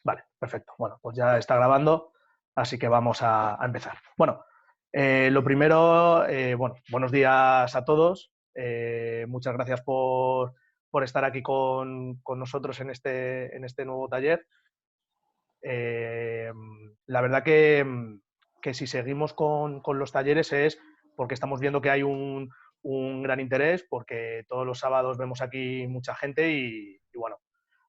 Vale, perfecto. Bueno, pues ya está grabando, así que vamos a empezar. Bueno, lo primero, bueno, buenos días a todos. Muchas gracias por estar aquí con nosotros en este nuevo taller. Eh, la verdad que si seguimos con los talleres es porque estamos viendo que hay un gran interés, porque todos los sábados vemos aquí mucha gente y bueno,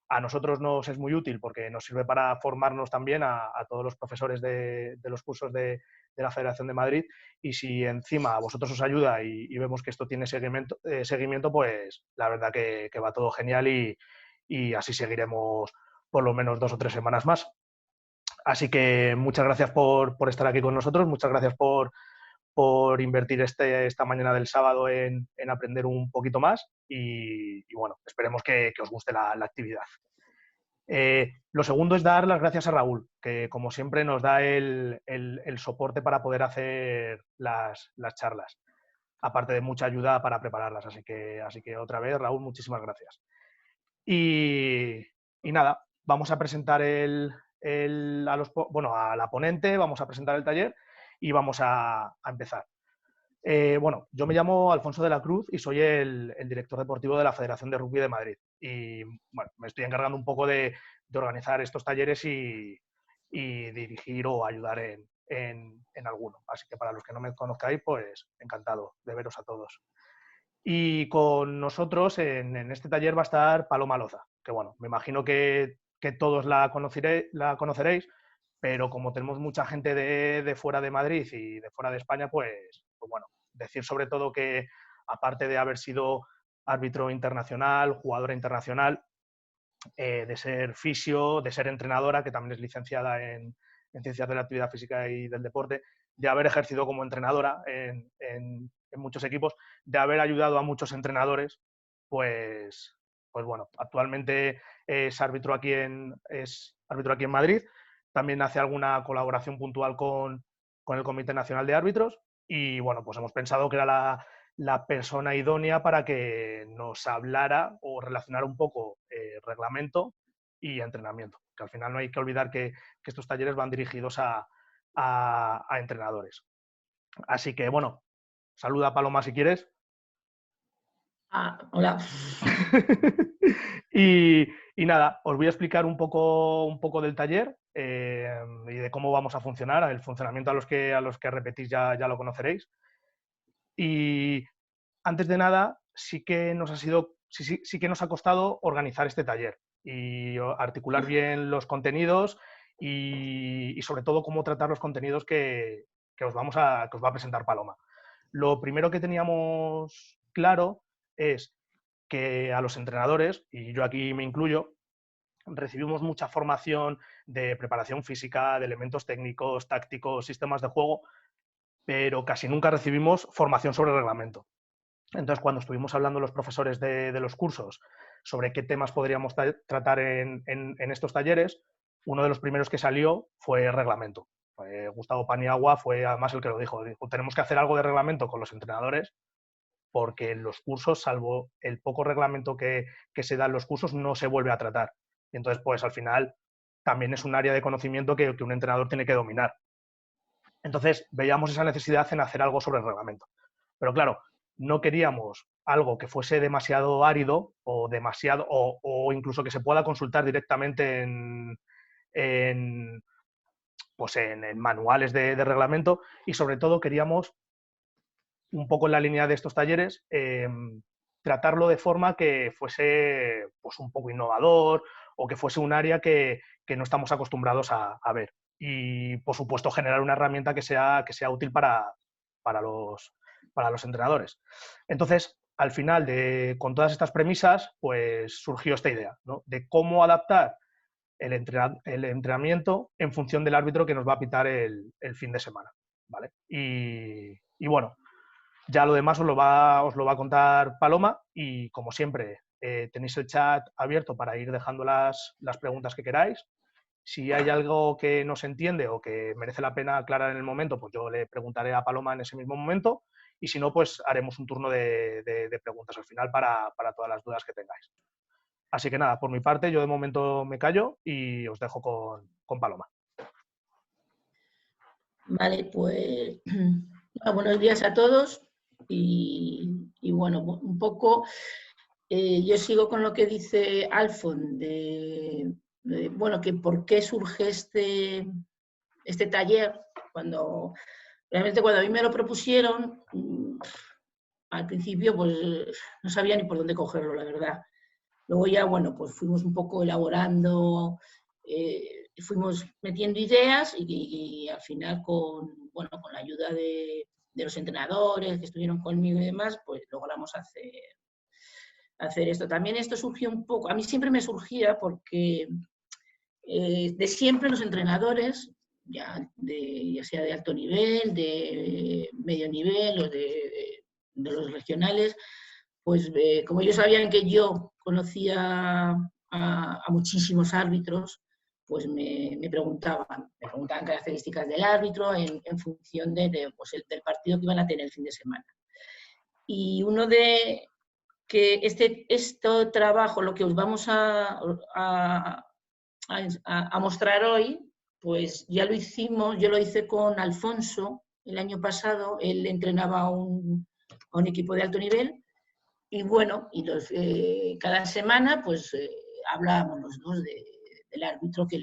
a nosotros nos es muy útil porque nos sirve para formarnos también a todos los profesores de los cursos de la Federación de Madrid, y si encima a vosotros os ayuda y vemos que esto tiene seguimiento, pues la verdad que va todo genial y así seguiremos por lo menos 2 o 3 semanas más. Así que muchas gracias por estar aquí con nosotros, muchas gracias por invertir esta mañana del sábado en aprender un poquito más y bueno, esperemos que os guste la actividad. Lo segundo es dar las gracias a Raúl, que como siempre nos da el soporte para poder hacer las charlas, aparte de mucha ayuda para prepararlas. Así que otra vez, Raúl, muchísimas gracias. Y, y nada, vamos a presentar bueno, a la ponente, vamos a presentar el taller y vamos a empezar. Bueno, yo me llamo Alfonso de la Cruz y soy el director deportivo de la Federación de Rugby de Madrid. Y bueno, me estoy encargando un poco de organizar estos talleres y dirigir o ayudar en alguno. Así que para los que no me conozcáis, pues encantado de veros a todos. Y con nosotros en este taller va a estar Paloma Loza, que bueno, me imagino que todos la conoceréis, pero como tenemos mucha gente de fuera de Madrid y de fuera de España, pues bueno, decir sobre todo que aparte de haber sido árbitro internacional, jugadora internacional, de ser fisio, de ser entrenadora, que también es licenciada en Ciencias de la Actividad Física y del Deporte, de haber ejercido como entrenadora en muchos equipos, de haber ayudado a muchos entrenadores, pues bueno, actualmente es árbitro aquí en Madrid, también hace alguna colaboración puntual con el Comité Nacional de Árbitros y bueno, pues hemos pensado que era la persona idónea para que nos hablara o relacionara un poco reglamento y entrenamiento. Que al final no hay que olvidar que estos talleres van dirigidos a entrenadores. Así que bueno, saluda a Paloma si quieres. Ah, hola. y nada, os voy a explicar un poco del taller y de cómo vamos a funcionar. El funcionamiento a los que repetís ya lo conoceréis. Y antes de nada, sí que nos ha costado organizar este taller y articular bien los contenidos y sobre todo cómo tratar los contenidos que os que os va a presentar Paloma. Lo primero que teníamos claro es que a los entrenadores, y yo aquí me incluyo, recibimos mucha formación de preparación física, de elementos técnicos, tácticos, sistemas de juego, pero casi nunca recibimos formación sobre reglamento. Entonces, cuando estuvimos hablando los profesores de los cursos sobre qué temas podríamos tratar en estos talleres, uno de los primeros que salió fue reglamento. Gustavo Paniagua fue además el que lo dijo. Dijo, tenemos que hacer algo de reglamento con los entrenadores porque en los cursos, salvo el poco reglamento que se da en los cursos, no se vuelve a tratar. Y entonces, pues al final, también es un área de conocimiento que un entrenador tiene que dominar. Entonces, veíamos esa necesidad en hacer algo sobre el reglamento. Pero claro, no queríamos algo que fuese demasiado árido o incluso que se pueda consultar directamente en, pues en manuales de reglamento, y sobre todo queríamos, un poco en la línea de estos talleres, tratarlo de forma que fuese pues, un poco innovador o que fuese un área que no estamos acostumbrados a ver. Y, por supuesto, generar una herramienta que sea útil para los entrenadores. Entonces, al final, con todas estas premisas, pues surgió esta idea, ¿no? De cómo adaptar el entrenamiento en función del árbitro que nos va a pitar el fin de semana. ¿Vale? Y bueno, ya lo demás os lo va a contar Paloma y, como siempre, tenéis el chat abierto para ir dejando las preguntas que queráis. Si hay algo que no se entiende o que merece la pena aclarar en el momento, pues yo le preguntaré a Paloma en ese mismo momento, y si no, pues haremos un turno de preguntas al final para todas las dudas que tengáis. Así que nada, por mi parte, yo de momento me callo y os dejo con Paloma. Vale, pues buenos días a todos y bueno, un poco yo sigo con lo que dice Alfon bueno, que por qué surge este taller cuando realmente cuando a mí me lo propusieron, al principio pues no sabía ni por dónde cogerlo, la verdad. Luego ya, bueno, pues fuimos un poco elaborando, fuimos metiendo ideas y al final bueno, con la ayuda de los entrenadores que estuvieron conmigo y demás, pues logramos hacer esto. También esto surgió un poco, a mí siempre me surgía porque de siempre los entrenadores, ya sea de alto nivel, de medio nivel o de los regionales, pues como ellos sabían que yo conocía a muchísimos árbitros, pues me preguntaban características del árbitro en función pues del partido que iban a tener el fin de semana. Y uno de que este trabajo, lo que os vamos a mostrar hoy, pues ya lo hicimos, yo lo hice con Alfonso el año pasado, él entrenaba a un equipo de alto nivel y bueno, cada semana pues hablábamos los dos del árbitro que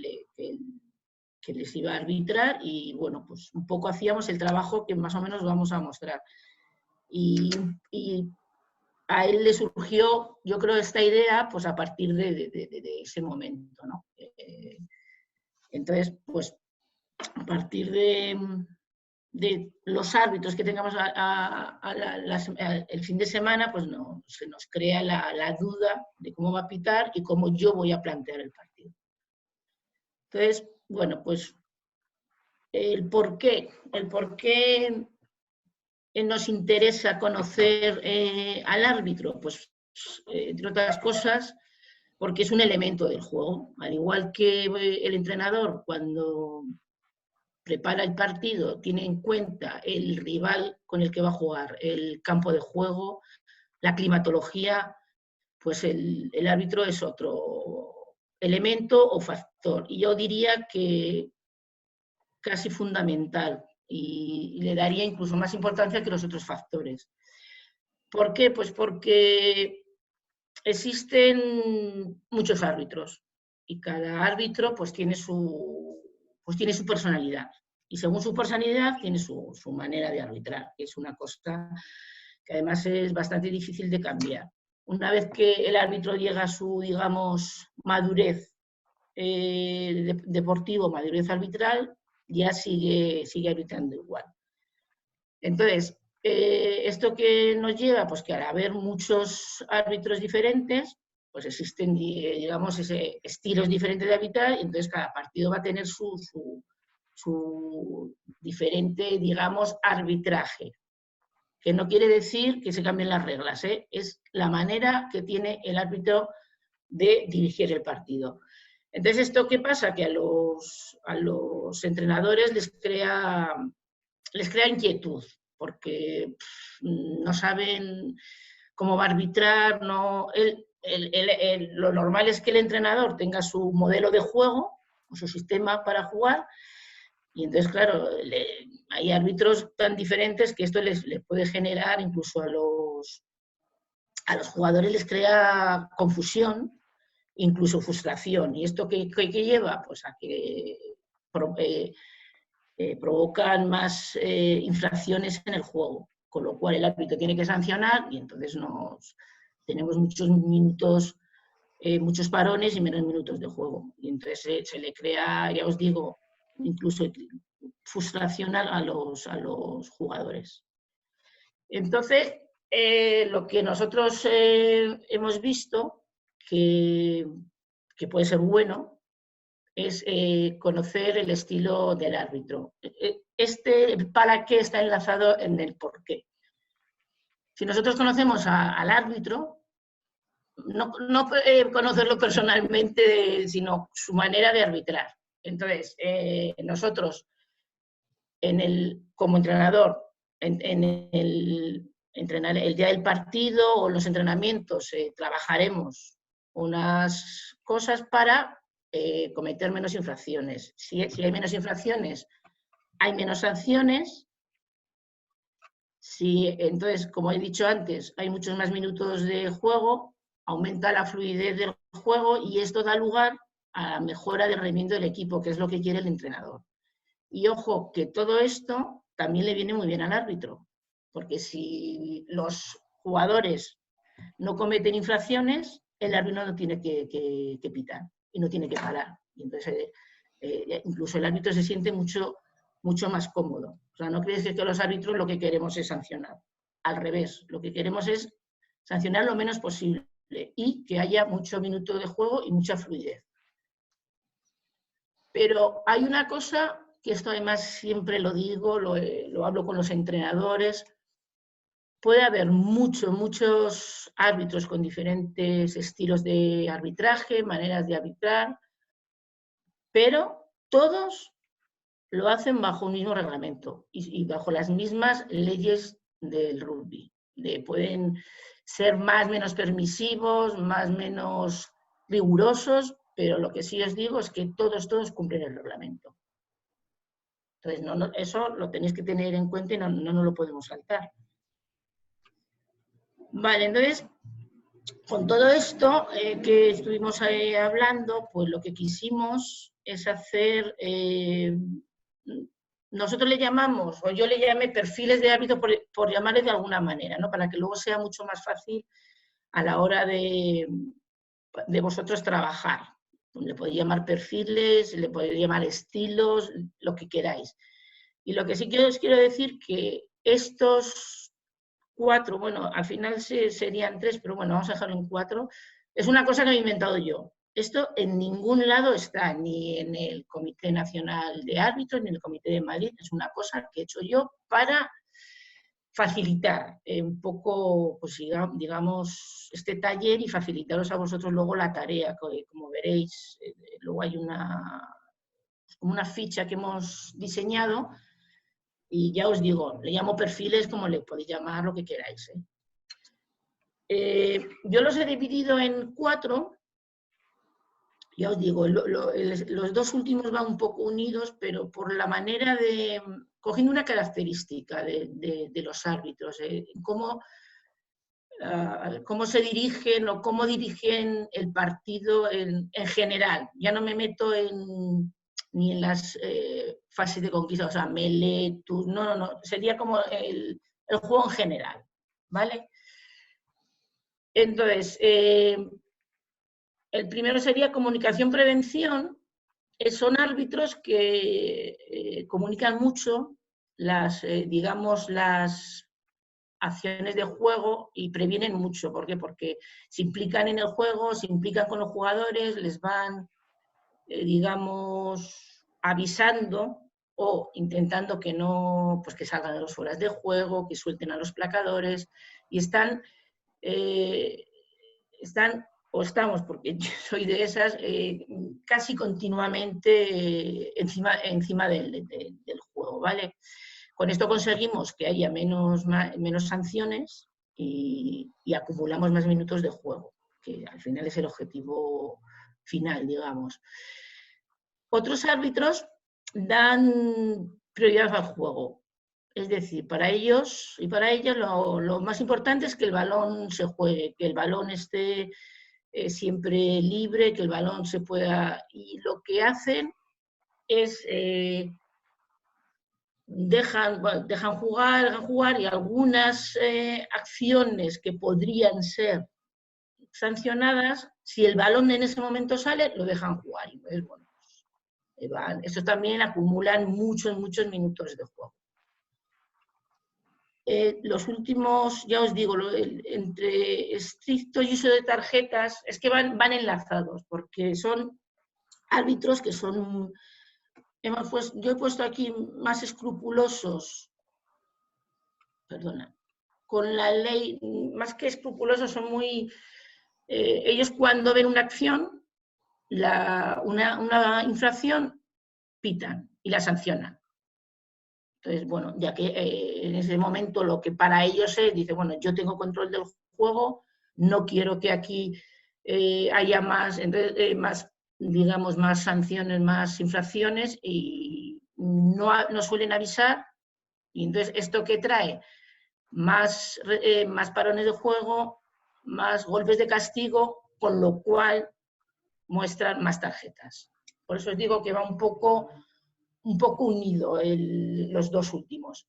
les iba a arbitrar y bueno, pues un poco hacíamos el trabajo que más o menos vamos a mostrar. Y a él le surgió, yo creo, esta idea pues a partir de ese momento, ¿no? Entonces, pues a partir de los árbitros que tengamos el fin de semana, pues se nos crea la duda de cómo va a pitar y cómo yo voy a plantear el partido. Entonces, bueno, pues el por qué nos interesa conocer al árbitro, pues entre otras cosas, porque es un elemento del juego. Al igual que el entrenador, cuando prepara el partido, tiene en cuenta el rival con el que va a jugar, el campo de juego, la climatología, pues el árbitro es otro elemento o factor. Y yo diría que casi fundamental y le daría incluso más importancia que los otros factores. ¿Por qué? Pues porque existen muchos árbitros y cada árbitro pues tiene su personalidad y según su personalidad tiene su manera de arbitrar, que es una cosa que además es bastante difícil de cambiar. Una vez que el árbitro llega a su, digamos, madurez deportivo, madurez arbitral, ya sigue arbitrando igual. Entonces, ¿esto que nos lleva? Pues que al haber muchos árbitros diferentes, pues existen, digamos, estilos diferentes de arbitrar, y entonces cada partido va a tener su diferente, digamos, arbitraje. Que no quiere decir que se cambien las reglas, es la manera que tiene el árbitro de dirigir el partido. Entonces, ¿esto qué pasa? Que a los entrenadores les crea inquietud, porque no saben cómo va a arbitrar, no, lo normal es que el entrenador tenga su modelo de juego o su sistema para jugar, y entonces, claro, hay árbitros tan diferentes que esto les puede generar incluso a los jugadores les crea confusión, incluso frustración. ¿Y esto qué lleva? Pues a que provocan más infracciones en el juego, con lo cual el árbitro tiene que sancionar y entonces tenemos muchos minutos, muchos parones y menos minutos de juego. Y entonces se le crea, ya os digo, incluso frustración a los jugadores. Entonces, lo que nosotros hemos visto que puede ser bueno es conocer el estilo del árbitro. El para qué está enlazado en el por qué. Si nosotros conocemos al árbitro, no conocerlo personalmente, sino su manera de arbitrar. Entonces, nosotros, como entrenador, en el día del partido o los entrenamientos, trabajaremos unas cosas para cometer menos infracciones. Si hay menos infracciones, hay menos sanciones. Si, entonces, como he dicho antes, hay muchos más minutos de juego, aumenta la fluidez del juego y esto da lugar a la mejora del rendimiento del equipo, que es lo que quiere el entrenador. Y ojo, que todo esto también le viene muy bien al árbitro, porque si los jugadores no cometen infracciones, el árbitro no tiene que pitar y no tiene que parar. Y entonces, incluso el árbitro se siente mucho más cómodo. O sea, no crees que los árbitros lo que queremos es sancionar. Al revés, lo que queremos es sancionar lo menos posible y que haya mucho minuto de juego y mucha fluidez. Pero hay una cosa que esto además siempre lo digo, lo hablo con los entrenadores. Puede haber muchos árbitros con diferentes estilos de arbitraje, maneras de arbitrar, pero todos lo hacen bajo un mismo reglamento y bajo las mismas leyes del rugby. Pueden ser más menos permisivos, más menos rigurosos, pero lo que sí os digo es que todos cumplen el reglamento. Entonces, eso lo tenéis que tener en cuenta y no lo podemos saltar. Vale, entonces, con todo esto que estuvimos hablando, pues lo que quisimos es hacer, nosotros le llamamos, o yo le llamé perfiles de árbitro por llamarle de alguna manera, ¿no? Para que luego sea mucho más fácil a la hora de vosotros trabajar. Le podéis llamar perfiles, le podéis llamar estilos, lo que queráis. Y lo que sí que os quiero decir que estos 4, bueno, al final serían 3, pero bueno, vamos a dejarlo en 4, es una cosa que me he inventado yo. Esto en ningún lado está, ni en el Comité Nacional de Árbitros, ni en el Comité de Madrid, es una cosa que he hecho yo para facilitar un poco, pues digamos, este taller y facilitaros a vosotros luego la tarea, como veréis, luego hay una ficha que hemos diseñado y ya os digo, le llamo perfiles como le podéis llamar lo que queráis. Yo los he dividido en 4, ya os digo, los 2 últimos van un poco unidos, pero por la manera de, cogiendo una característica de los árbitros, cómo se dirigen o cómo dirigen el partido en general. Ya no me meto ni en las fases de conquista, o sea, melee, no, sería como el juego en general, ¿vale? Entonces, el primero sería comunicación-prevención. Son árbitros que comunican mucho digamos, las acciones de juego y previenen mucho. ¿Por qué? Porque se implican en el juego, se implican con los jugadores, les van, digamos, avisando o intentando que no, pues que salgan de los fueras de juego, que suelten a los placadores y estamos, porque yo soy de esas, casi continuamente encima del juego, ¿vale? Con esto conseguimos que haya menos sanciones y acumulamos más minutos de juego, que al final es el objetivo final, digamos. Otros árbitros dan prioridad al juego. Es decir, para ellos y para ellas lo más importante es que el balón se juegue, que el balón esté siempre libre, que el balón se pueda... Y lo que hacen es... dejan jugar y algunas acciones que podrían ser sancionadas, si el balón en ese momento sale, lo dejan jugar. Entonces, bueno, eso también acumulan muchos minutos de juego. Los últimos, ya os digo, entre estricto y uso de tarjetas, es que van enlazados, porque son árbitros que son... yo he puesto aquí más escrupulosos, con la ley, más que escrupulosos, son muy... ellos cuando ven una acción, una infracción, pitan y la sancionan. Entonces, bueno, ya que en ese momento lo que para ellos es, dice, bueno, yo tengo control del juego, no quiero que aquí haya más, más, digamos, más sanciones, más infracciones, y no suelen avisar. Y entonces, ¿esto qué trae? Más parones de juego, más golpes de castigo, con lo cual muestran más tarjetas. Por eso os digo que va un poco unido los dos últimos.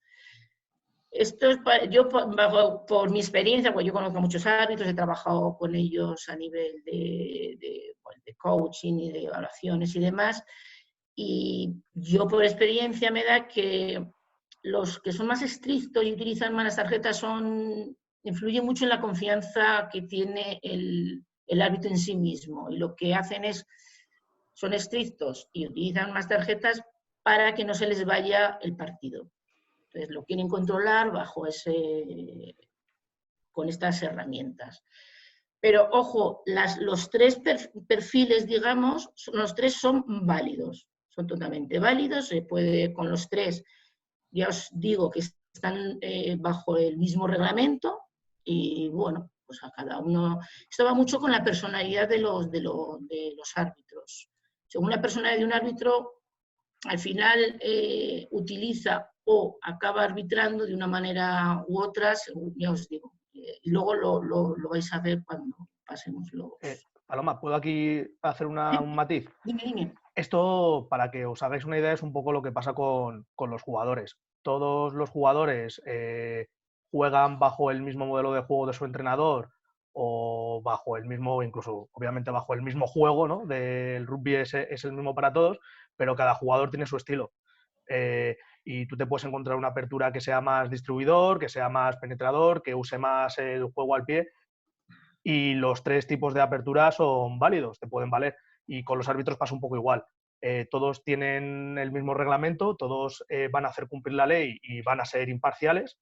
Esto es por mi experiencia, pues yo conozco a muchos árbitros, he trabajado con ellos a nivel de coaching y de evaluaciones y demás, y yo por experiencia me da que los que son más estrictos y utilizan más las tarjetas influyen mucho en la confianza que tiene el árbitro en sí mismo, y lo que hacen son estrictos y utilizan más tarjetas para que no se les vaya el partido. Entonces lo quieren controlar con estas herramientas. Pero ojo, los tres perfiles, digamos, los tres son válidos, son totalmente válidos, se puede con los tres, ya os digo que están bajo el mismo reglamento, y bueno, pues a cada uno, esto va mucho con la personalidad de los árbitros. Según la personalidad de un árbitro, al final utiliza o acaba arbitrando de una manera u otra, según ya os digo. Y luego lo vais a ver cuando pasemos los... Paloma, ¿puedo aquí hacer un matiz? Dime. Esto, para que os hagáis una idea, es un poco lo que pasa con los jugadores. Todos los jugadores juegan bajo el mismo modelo de juego de su entrenador, o bajo el mismo, incluso obviamente bajo el mismo juego, ¿no? Del rugby es el mismo para todos, pero cada jugador tiene su estilo. Y tú te puedes encontrar una apertura que sea más distribuidor, que sea más penetrador, que use más el juego al pie, y los tres tipos de apertura son válidos, te pueden valer. Y con los árbitros pasa un poco igual. Todos tienen el mismo reglamento, todos van a hacer cumplir la ley y van a ser imparciales,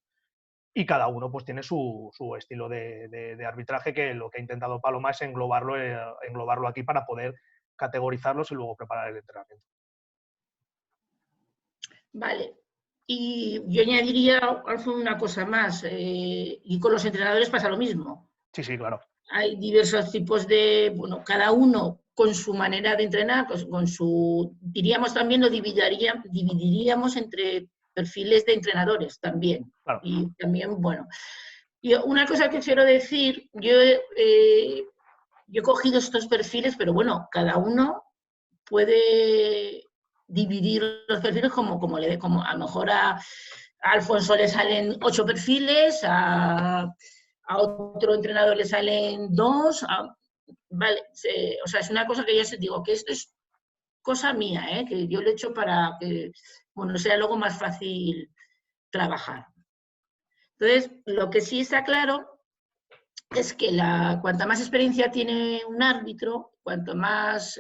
y cada uno pues tiene su estilo de arbitraje, que lo que ha intentado Paloma es englobarlo aquí para poder categorizarlos y luego preparar el entrenamiento. Vale. Y yo añadiría, Alfonso, una cosa más, y con los entrenadores pasa lo mismo. Sí, sí, claro. Hay diversos tipos bueno, cada uno con su manera de entrenar, diríamos también lo dividiríamos entre perfiles de entrenadores también. Claro. Y también, bueno, y una cosa que quiero decir, yo he cogido estos perfiles, pero bueno, cada uno puede dividir los perfiles como a lo mejor a Alfonso le salen 8 perfiles, a otro entrenador le salen 2, vale, o sea, es una cosa que yo os digo, que esto es cosa mía, que yo lo he hecho para que, bueno, sea luego más fácil trabajar. Entonces, lo que sí está claro es que cuanta más experiencia tiene un árbitro, cuanto más,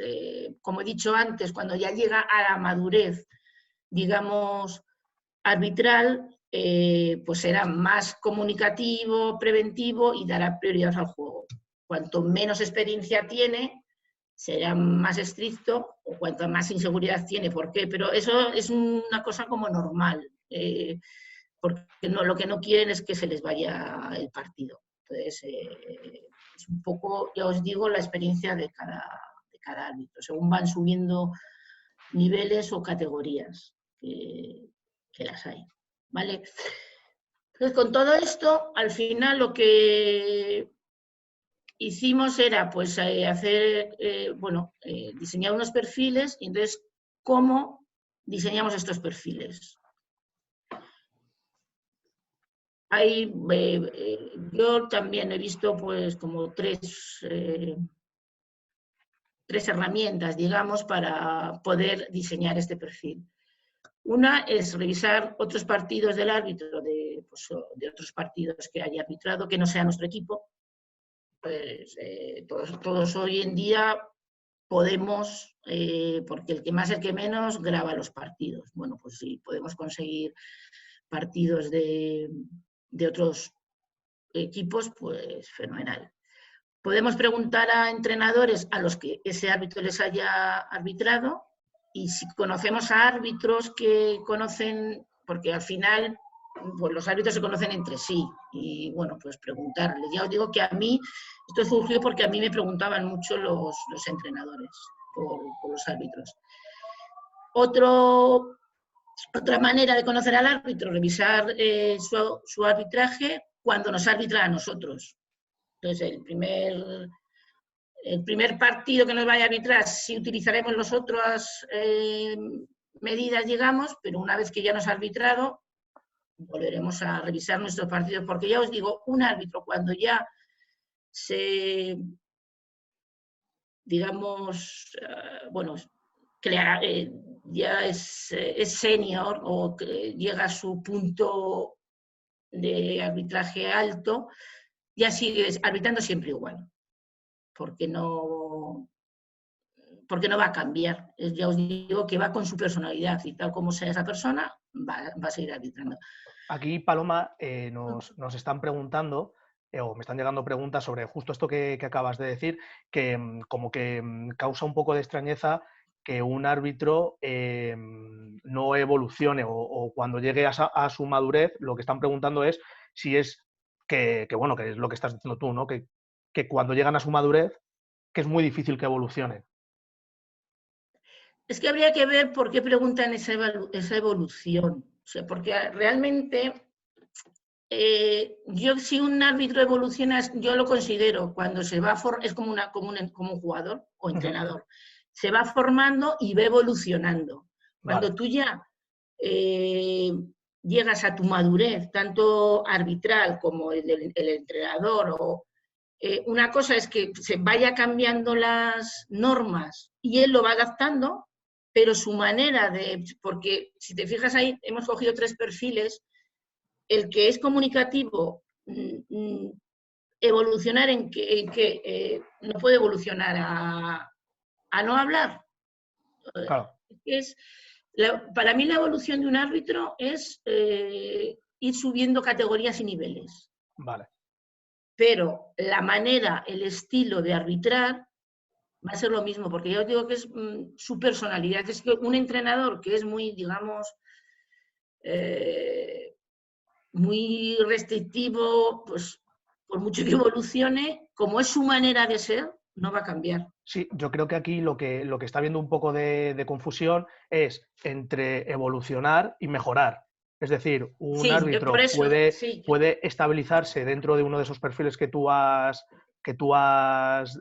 como he dicho antes, cuando ya llega a la madurez, digamos, arbitral, pues será más comunicativo, preventivo y dará prioridad al juego. Cuanto menos experiencia tiene, será más estricto, o cuanto más inseguridad tiene. ¿Por qué? Pero eso es una cosa como normal, porque lo que no quieren es que se les vaya el partido. Entonces, es un poco, ya os digo, la experiencia de cada árbitro, según van subiendo niveles o categorías que las hay, ¿vale? Entonces, con todo esto, al final lo que hicimos era, pues, diseñar unos perfiles, y entonces, ¿cómo diseñamos estos perfiles? Yo también he visto pues como tres herramientas, digamos, para poder diseñar este perfil. Una es revisar otros partidos del árbitro, de otros partidos que haya arbitrado, que no sea nuestro equipo. Pues, todos hoy en día podemos, porque el que más, el que menos, graba los partidos. Bueno, pues sí, podemos conseguir partidos de otros equipos, pues fenomenal. Podemos preguntar a entrenadores a los que ese árbitro les haya arbitrado, y si conocemos a árbitros que conocen, porque al final pues los árbitros se conocen entre sí y, bueno, pues preguntarles. Ya os digo que a mí, esto surgió porque a mí me preguntaban mucho los entrenadores por los árbitros. Otra manera de conocer al árbitro, revisar su arbitraje cuando nos arbitra a nosotros. Entonces, el primer partido que nos vaya a arbitrar, sí utilizaremos las otras medidas, digamos, pero una vez que ya nos ha arbitrado, volveremos a revisar nuestros partidos, porque ya os digo, un árbitro cuando ya se, digamos, bueno, ya es senior o que llega a su punto de arbitraje alto, ya sigue arbitrando siempre igual, porque no va a cambiar. Ya os digo que va con su personalidad y tal como sea esa persona, va a seguir arbitrando. Aquí, Paloma, nos están preguntando, o me están llegando preguntas sobre justo esto que acabas de decir, que como que causa un poco de extrañeza que un árbitro no evolucione o cuando llegue a su madurez, lo que están preguntando es si es bueno, que es lo que estás diciendo tú, ¿no? Que cuando llegan a su madurez, que es muy difícil que evolucionen. Es que habría que ver por qué preguntan esa evolución. O sea, porque realmente yo, si un árbitro evoluciona, yo lo considero cuando se va es como un jugador o entrenador. Se va formando y va evolucionando. Cuando tú ya llegas a tu madurez, tanto arbitral como el entrenador, una cosa es que se vaya cambiando las normas y él lo va adaptando, pero su manera porque si te fijas ahí, hemos cogido 3 perfiles. El que es comunicativo, evolucionar en que no puede evolucionar a no hablar. Claro. Para mí la evolución de un árbitro es ir subiendo categorías y niveles. Vale. Pero la manera, el estilo de arbitrar va a ser lo mismo, porque ya os digo que es su personalidad. Es que un entrenador que es muy, digamos, muy restrictivo, pues por mucho que evolucione, como es su manera de ser, no va a cambiar. Sí, yo creo que aquí lo que está habiendo un poco de confusión es entre evolucionar y mejorar. Es decir, un árbitro puede estabilizarse dentro de uno de esos perfiles que tú has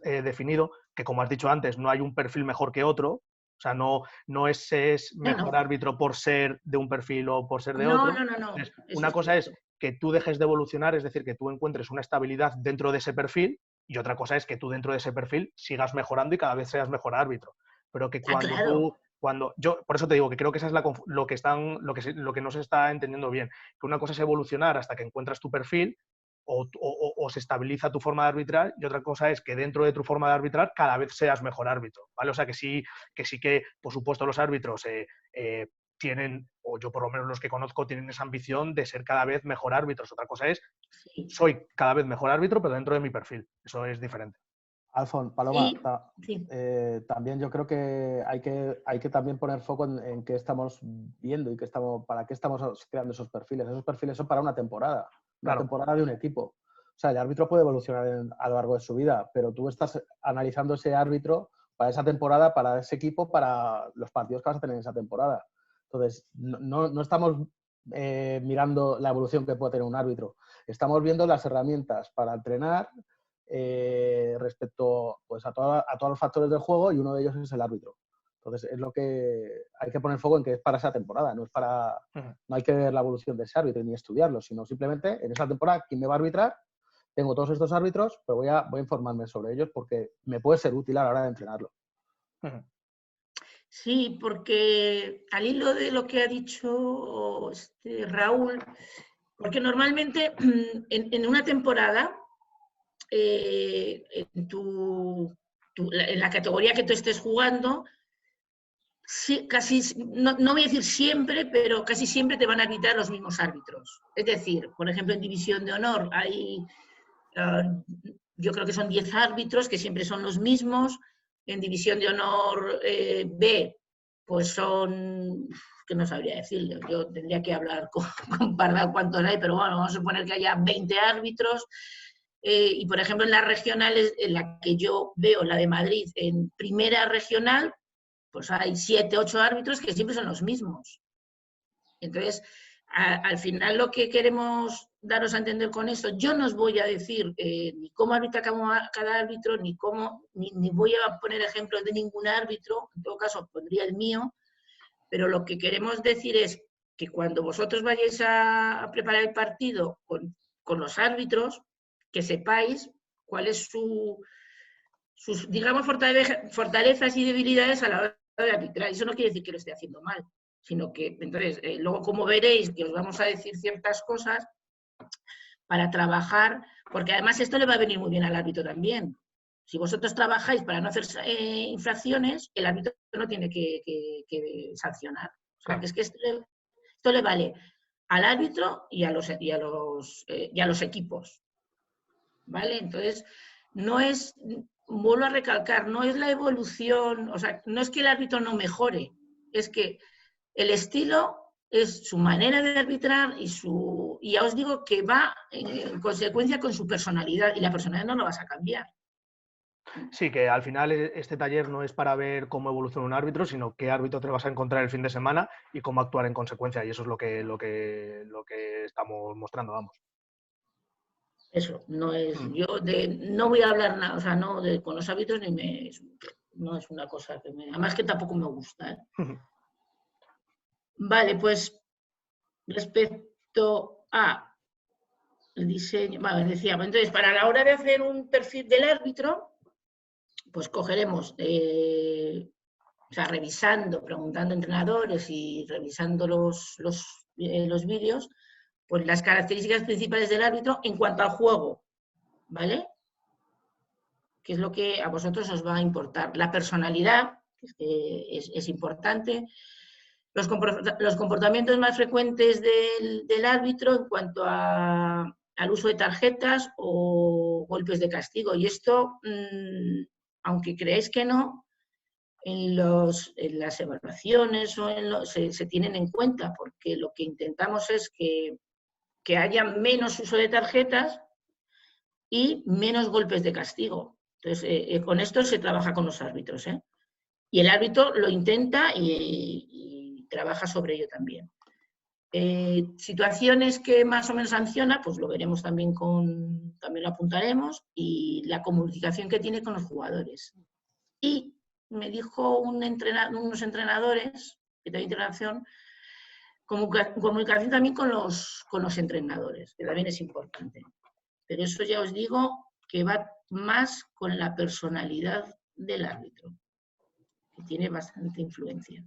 definido, que como has dicho antes, no hay un perfil mejor que otro. O sea, no es mejor árbitro por ser de un perfil o por ser de otro. No. Entonces, una cosa es que tú dejes de evolucionar, es decir, que tú encuentres una estabilidad dentro de ese perfil, y otra cosa es que tú dentro de ese perfil sigas mejorando y cada vez seas mejor árbitro. Pero que cuando por eso te digo que creo que esa es lo que no se está entendiendo bien. Que una cosa es evolucionar hasta que encuentras tu perfil o se estabiliza tu forma de arbitrar, y otra cosa es que dentro de tu forma de arbitrar cada vez seas mejor árbitro, ¿vale? O sea que sí, por supuesto, los árbitros tienen, o yo por lo menos los que conozco, tienen esa ambición de ser cada vez mejor árbitros. Otra cosa es, soy cada vez mejor árbitro, pero dentro de mi perfil. Eso es diferente. Alfon, Paloma, también yo creo que hay que también poner foco en qué estamos viendo y para qué estamos creando esos perfiles. Esos perfiles son para una temporada de un equipo. O sea, el árbitro puede evolucionar a lo largo de su vida, pero tú estás analizando ese árbitro para esa temporada, para ese equipo, para los partidos que vas a tener en esa temporada. Entonces, no estamos mirando la evolución que puede tener un árbitro. Estamos viendo las herramientas para entrenar respecto pues, a todos los factores del juego, y uno de ellos es el árbitro. Entonces, es lo que hay que poner foco en, que es para esa temporada. No hay que ver la evolución de ese árbitro ni estudiarlo, sino simplemente en esa temporada quién me va a arbitrar. Tengo todos estos árbitros, pero voy a informarme sobre ellos porque me puede ser útil a la hora de entrenarlo. Sí, porque al hilo de lo que ha dicho Raúl, porque normalmente en una temporada, en la categoría que tú estés jugando, sí, casi, no voy a decir siempre, pero casi siempre te van a arbitrar los mismos árbitros. Es decir, por ejemplo, en División de Honor hay, yo creo que son 10 árbitros que siempre son los mismos. En División de Honor B pues son, que no sabría decirle, yo tendría que hablar con Pardal cuántos hay, pero bueno, vamos a suponer que haya 20 árbitros, y por ejemplo en las regionales, en la que yo veo, la de Madrid, en primera regional, pues hay 7, 8 árbitros que siempre son los mismos. Entonces, al final lo que queremos daros a entender con esto, yo no os voy a decir ni cómo arbitra cada árbitro, ni voy a poner ejemplos de ningún árbitro, en todo caso pondría el mío, pero lo que queremos decir es que cuando vosotros vayáis a preparar el partido con los árbitros, que sepáis cuál es sus, digamos, fortalezas y debilidades a la hora de arbitrar. Eso no quiere decir que lo esté haciendo mal, sino que, entonces, luego como veréis que os vamos a decir ciertas cosas para trabajar, porque además esto le va a venir muy bien al árbitro también. Si vosotros trabajáis para no hacer infracciones, el árbitro no tiene que sancionar. O sea, que es que esto le vale al árbitro y a los equipos. ¿Vale? Entonces, no es, vuelvo a recalcar, no es la evolución, o sea, no es que el árbitro no mejore, es que el estilo es su manera de arbitrar y ya os digo que va en consecuencia con su personalidad, y la personalidad no la vas a cambiar. Sí, que al final este taller no es para ver cómo evoluciona un árbitro, sino qué árbitro te vas a encontrar el fin de semana y cómo actuar en consecuencia, y eso es lo que estamos mostrando, vamos. Eso, no es, no voy a hablar nada, o sea, no con los árbitros no es una cosa que además que tampoco me gusta, ¿eh? Vale, pues respecto a el diseño, vale, decíamos, entonces para la hora de hacer un perfil del árbitro, pues cogeremos, o sea, revisando, preguntando a entrenadores y revisando los vídeos, pues las características principales del árbitro en cuanto al juego, ¿vale? Que es lo que a vosotros os va a importar. La personalidad, que es importante. Los comportamientos más frecuentes del árbitro en cuanto al uso de tarjetas o golpes de castigo. Y esto, aunque creáis que no, en las evaluaciones se tienen en cuenta, porque lo que intentamos es que haya menos uso de tarjetas y menos golpes de castigo. Entonces, con esto se trabaja con los árbitros, ¿eh? Y el árbitro lo intenta y trabaja sobre ello también. Situaciones que más o menos sanciona, pues lo veremos también también lo apuntaremos, y la comunicación que tiene con los jugadores. Y me dijo unos entrenadores que tienen interacción, comunicación también con los entrenadores, que también es importante. Pero eso ya os digo que va más con la personalidad del árbitro, que tiene bastante influencia.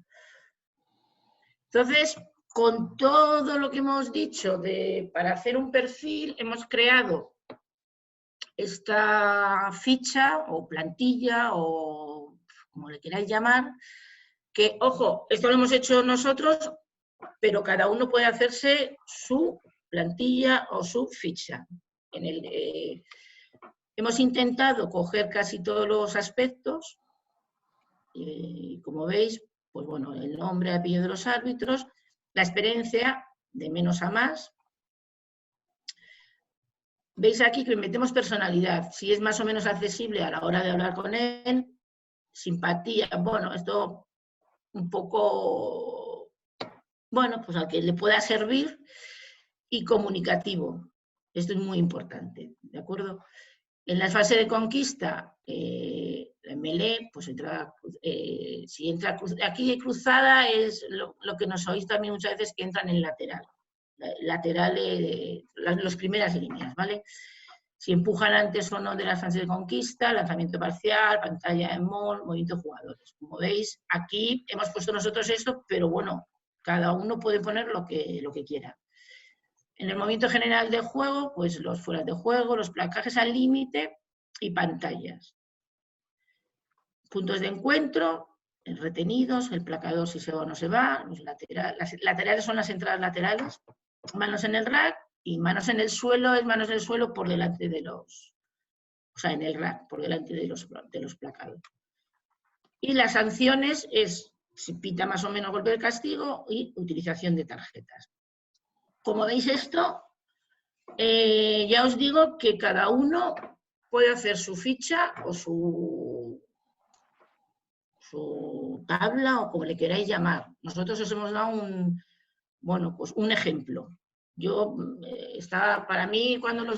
Entonces, con todo lo que hemos dicho para hacer un perfil, hemos creado esta ficha o plantilla o como le queráis llamar, que, ojo, esto lo hemos hecho nosotros, pero cada uno puede hacerse su plantilla o su ficha. Hemos intentado coger casi todos los aspectos, y como veis, pues bueno, el nombre, apellido de los árbitros, la experiencia de menos a más. Veis aquí que metemos personalidad, si es más o menos accesible a la hora de hablar con él, simpatía, bueno, esto un poco, bueno, pues al que le pueda servir, y comunicativo. Esto es muy importante, ¿de acuerdo? En la fase de conquista, melee, pues si entra aquí cruzada es lo que nos oís también muchas veces, que entran en lateral. Las primeras líneas, ¿vale? Si empujan antes o no de la fase de conquista, lanzamiento parcial, pantalla en mall, movimiento de jugadores. Como veis, aquí hemos puesto nosotros esto, pero bueno, cada uno puede poner lo que quiera. En el movimiento general de juego, pues los fueras de juego, los placajes al límite y pantallas. Puntos de encuentro, retenidos, el placador si se va o no se va, las laterales son las entradas laterales, manos en el rack, y manos en el suelo es manos en el suelo por delante de los, o sea, en el rack, por delante de los placados. Y las sanciones es se pita más o menos golpe de castigo y utilización de tarjetas. Como veis esto, ya os digo que cada uno puede hacer su ficha o su tabla o como le queráis llamar. Nosotros os hemos dado un ejemplo. Yo, para mí, cuando lo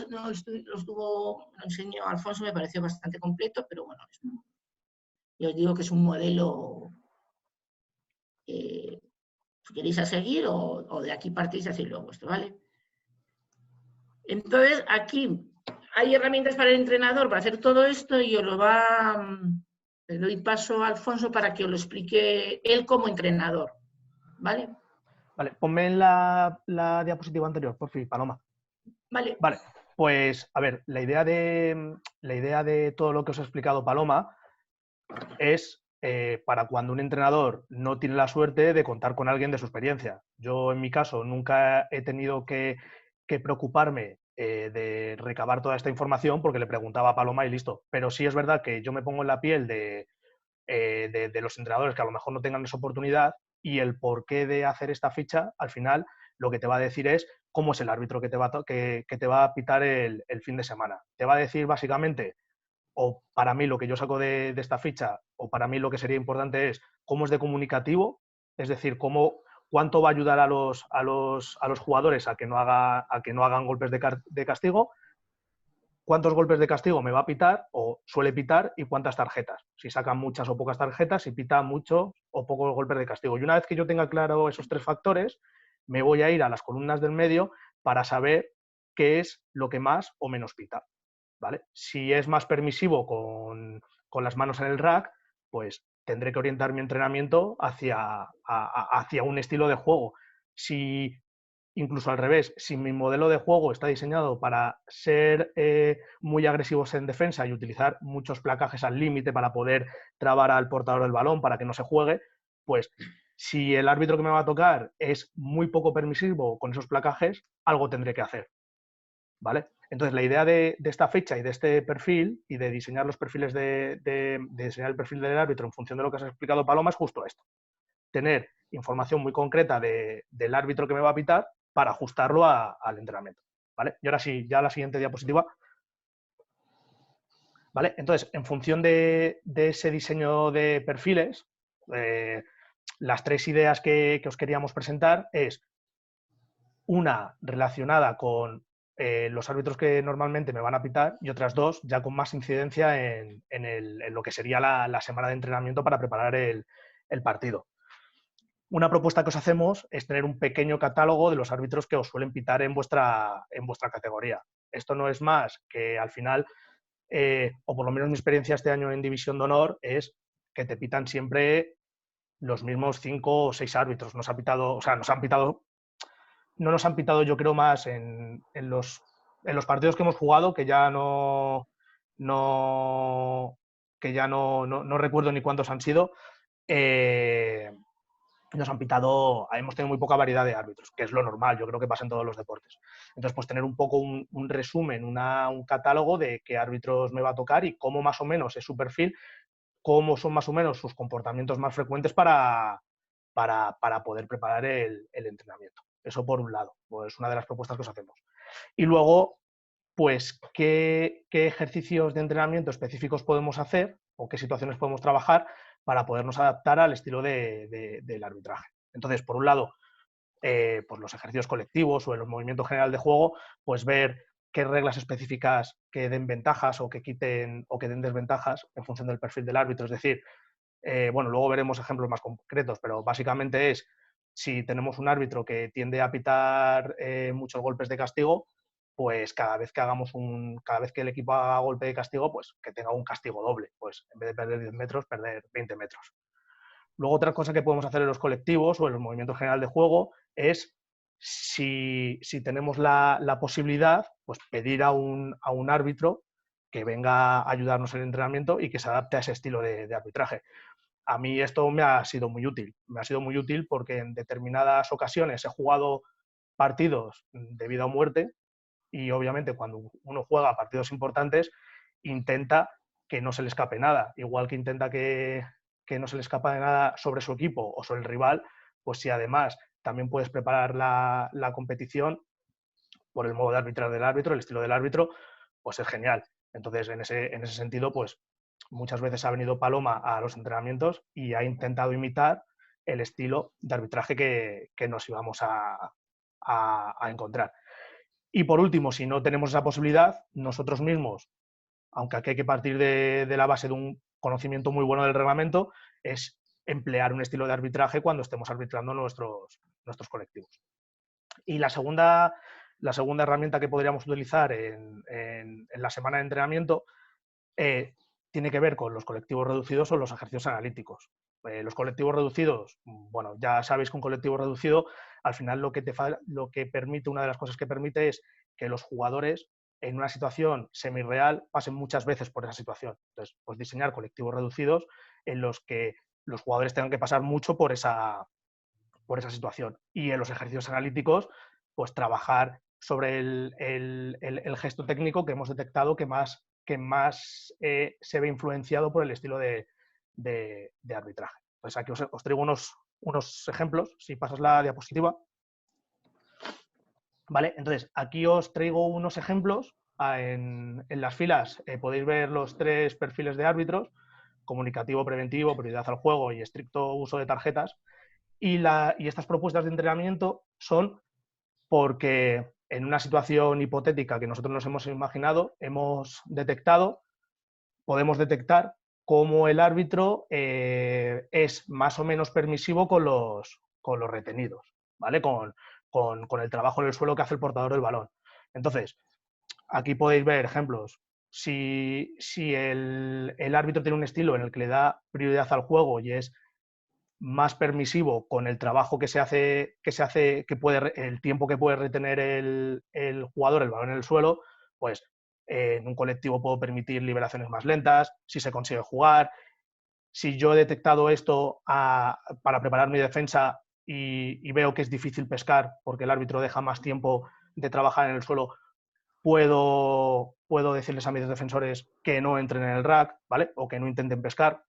enseñó Alfonso, me pareció bastante completo, pero bueno, yo os digo que es un modelo si queréis a seguir o de aquí partís y hacéis lo vuestro, ¿vale? Entonces, aquí hay herramientas para el entrenador para hacer todo esto y le doy paso a Alfonso para que os lo explique él como entrenador, ¿vale? Vale, ponme en la diapositiva anterior, por fin, Paloma. Vale. Vale, pues a ver, la idea de todo lo que os ha explicado Paloma es para cuando un entrenador no tiene la suerte de contar con alguien de su experiencia. Yo, en mi caso, nunca he tenido que preocuparme de recabar toda esta información porque le preguntaba a Paloma y listo. Pero sí es verdad que yo me pongo en la piel de los entrenadores que a lo mejor no tengan esa oportunidad y el porqué de hacer esta ficha, al final, lo que te va a decir es cómo es el árbitro que te va a pitar el fin de semana. Te va a decir básicamente, o para mí lo que yo saco de esta ficha, o para mí lo que sería importante es cómo es de comunicativo, es decir, cuánto va a ayudar a los jugadores a que no hagan golpes de castigo, cuántos golpes de castigo me va a pitar o suele pitar y cuántas tarjetas. Si sacan muchas o pocas tarjetas, si pita mucho o pocos golpes de castigo. Y una vez que yo tenga claro esos tres factores, me voy a ir a las columnas del medio para saber qué es lo que más o menos pita. ¿Vale? Si es más permisivo con las manos en el rack, pues tendré que orientar mi entrenamiento hacia un estilo de juego. Si incluso al revés, si mi modelo de juego está diseñado para ser muy agresivos en defensa y utilizar muchos placajes al límite para poder trabar al portador del balón para que no se juegue, pues si el árbitro que me va a tocar es muy poco permisivo con esos placajes, algo tendré que hacer. ¿Vale? Entonces, la idea de esta fecha y de este perfil y de diseñar los perfiles de diseñar el perfil del árbitro en función de lo que has explicado, Paloma, es justo esto. Tener información muy concreta del árbitro que me va a pitar para ajustarlo al entrenamiento. ¿Vale? Y ahora sí, ya la siguiente diapositiva. ¿Vale? Entonces, en función de ese diseño de perfiles, las tres ideas que os queríamos presentar es una relacionada con los árbitros que normalmente me van a pitar y otras dos ya con más incidencia en lo que sería la semana de entrenamiento para preparar el partido. Una propuesta que os hacemos es tener un pequeño catálogo de los árbitros que os suelen pitar en vuestra categoría. Esto no es más que al final, o por lo menos mi experiencia este año en División de Honor, es que te pitan siempre los mismos 5 o 6 árbitros. No nos han pitado, yo creo, más en los partidos que hemos jugado, que ya no recuerdo ni cuántos han sido. Nos han pitado, hemos tenido muy poca variedad de árbitros, que es lo normal, yo creo que pasa en todos los deportes. Entonces, pues tener un poco un resumen, un catálogo de qué árbitros me va a tocar y cómo más o menos es su perfil, cómo son más o menos sus comportamientos más frecuentes para poder preparar el entrenamiento. Eso por un lado, pues una de las propuestas que os hacemos. Y luego, pues, ¿qué ejercicios de entrenamiento específicos podemos hacer o qué situaciones podemos trabajar para podernos adaptar al estilo del arbitraje? Entonces, por un lado, pues los ejercicios colectivos o el movimiento general de juego, pues ver qué reglas específicas que den ventajas o que quiten o que den desventajas en función del perfil del árbitro. Es decir, bueno, luego veremos ejemplos más concretos, pero básicamente es si tenemos un árbitro que tiende a pitar muchos golpes de castigo, pues cada vez que el equipo haga golpe de castigo, pues que tenga un castigo doble, pues en vez de perder 10 metros, perder 20 metros. Luego, otra cosa que podemos hacer en los colectivos o en el movimiento general de juego es, si tenemos la posibilidad, pues pedir a un árbitro que venga a ayudarnos en el entrenamiento y que se adapte a ese estilo de arbitraje. A mí esto me ha sido muy útil. Me ha sido muy útil porque en determinadas ocasiones he jugado partidos de vida o muerte y obviamente cuando uno juega partidos importantes intenta que no se le escape nada. Igual que intenta que que no se le escapa de nada sobre su equipo o sobre el rival, pues si además también puedes preparar la competición por el modo de arbitrar del árbitro, el estilo del árbitro, pues es genial. Entonces, en ese sentido, pues muchas veces ha venido Paloma a los entrenamientos y ha intentado imitar el estilo de arbitraje que nos íbamos a encontrar. Y por último, si no tenemos esa posibilidad, nosotros mismos, aunque aquí hay que partir de la base de un conocimiento muy bueno del reglamento, es emplear un estilo de arbitraje cuando estemos arbitrando nuestros colectivos. Y la segunda herramienta que podríamos utilizar en la semana de entrenamiento tiene que ver con los colectivos reducidos o los ejercicios analíticos. Los colectivos reducidos, bueno, ya sabéis que un colectivo reducido, al final lo que permite, una de las cosas que permite es que los jugadores en una situación semirreal pasen muchas veces por esa situación. Entonces, pues diseñar colectivos reducidos en los que los jugadores tengan que pasar mucho por esa situación. Y en los ejercicios analíticos, pues trabajar sobre el gesto técnico que hemos detectado que más se ve influenciado por el estilo de arbitraje. Pues aquí os traigo unos ejemplos, si pasas la diapositiva. Vale, entonces aquí os traigo unos ejemplos. En las filas podéis ver los 3 perfiles de árbitros: comunicativo, preventivo, prioridad al juego y estricto uso de tarjetas. Y estas propuestas de entrenamiento son porque en una situación hipotética que nosotros nos hemos imaginado, podemos detectar cómo el árbitro es más o menos permisivo con los retenidos, ¿vale? Con el trabajo en el suelo que hace el portador del balón. Entonces, aquí podéis ver ejemplos. Si el árbitro tiene un estilo en el que le da prioridad al juego y es más permisivo con el trabajo que se hace, el tiempo que puede retener el jugador el balón en el suelo, pues en un colectivo puedo permitir liberaciones más lentas, si se consigue jugar. Si yo he detectado esto para preparar mi defensa y veo que es difícil pescar porque el árbitro deja más tiempo de trabajar en el suelo, puedo decirles a mis defensores que no entren en el rack, ¿vale? O que no intenten pescar.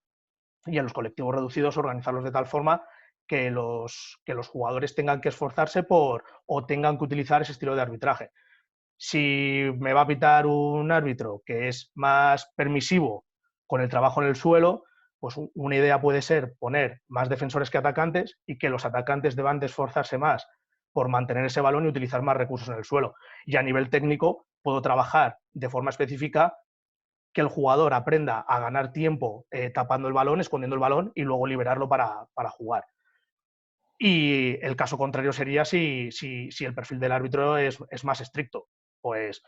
Y en los colectivos reducidos organizarlos de tal forma que los jugadores tengan que esforzarse o tengan que utilizar ese estilo de arbitraje. Si me va a pitar un árbitro que es más permisivo con el trabajo en el suelo, pues una idea puede ser poner más defensores que atacantes y que los atacantes deban de esforzarse más por mantener ese balón y utilizar más recursos en el suelo. Y a nivel técnico puedo trabajar de forma específica que el jugador aprenda a ganar tiempo tapando el balón, escondiendo el balón y luego liberarlo para jugar. Y el caso contrario sería si el perfil del árbitro es más estricto, pues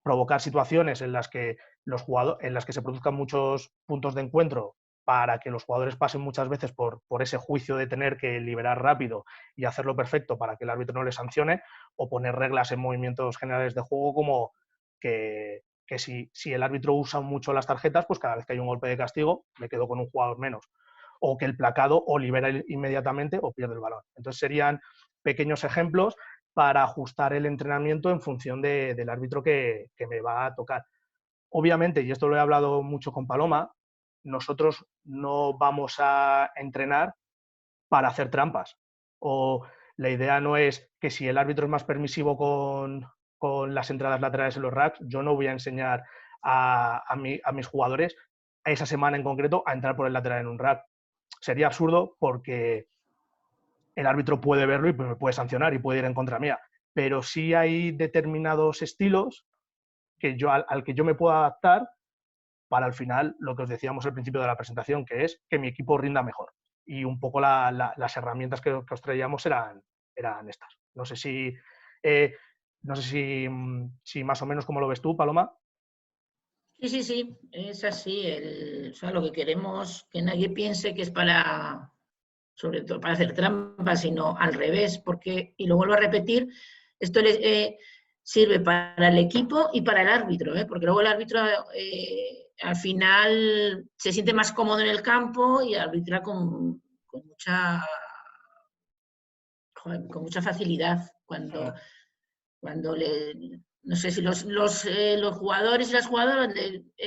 provocar situaciones en las que se produzcan muchos puntos de encuentro para que los jugadores pasen muchas veces por ese juicio de tener que liberar rápido y hacerlo perfecto para que el árbitro no le sancione, o poner reglas en movimientos generales de juego como que si el árbitro usa mucho las tarjetas, pues cada vez que hay un golpe de castigo me quedo con un jugador menos, o que el placado o libera inmediatamente o pierde el balón. Entonces serían pequeños ejemplos para ajustar el entrenamiento en función del árbitro que me va a tocar. Obviamente, y esto lo he hablado mucho con Paloma, nosotros no vamos a entrenar para hacer trampas. O la idea no es que si el árbitro es más permisivo con las entradas laterales en los racks, yo no voy a enseñar a mis jugadores a esa semana en concreto a entrar por el lateral en un rack. Sería absurdo porque el árbitro puede verlo y me puede sancionar y puede ir en contra mía. Pero sí hay determinados estilos que al que yo me puedo adaptar para al final lo que os decíamos al principio de la presentación, que es que mi equipo rinda mejor. Y un poco las herramientas que os traíamos eran estas. No sé si más o menos como lo ves tú, Paloma. Sí, es así. O sea, lo que queremos, que nadie piense que es sobre todo para hacer trampas, sino al revés, porque, y lo vuelvo a repetir, esto sirve para el equipo y para el árbitro, porque luego el árbitro al final se siente más cómodo en el campo y arbitra con mucha facilidad cuando no sé si los jugadores y las jugadoras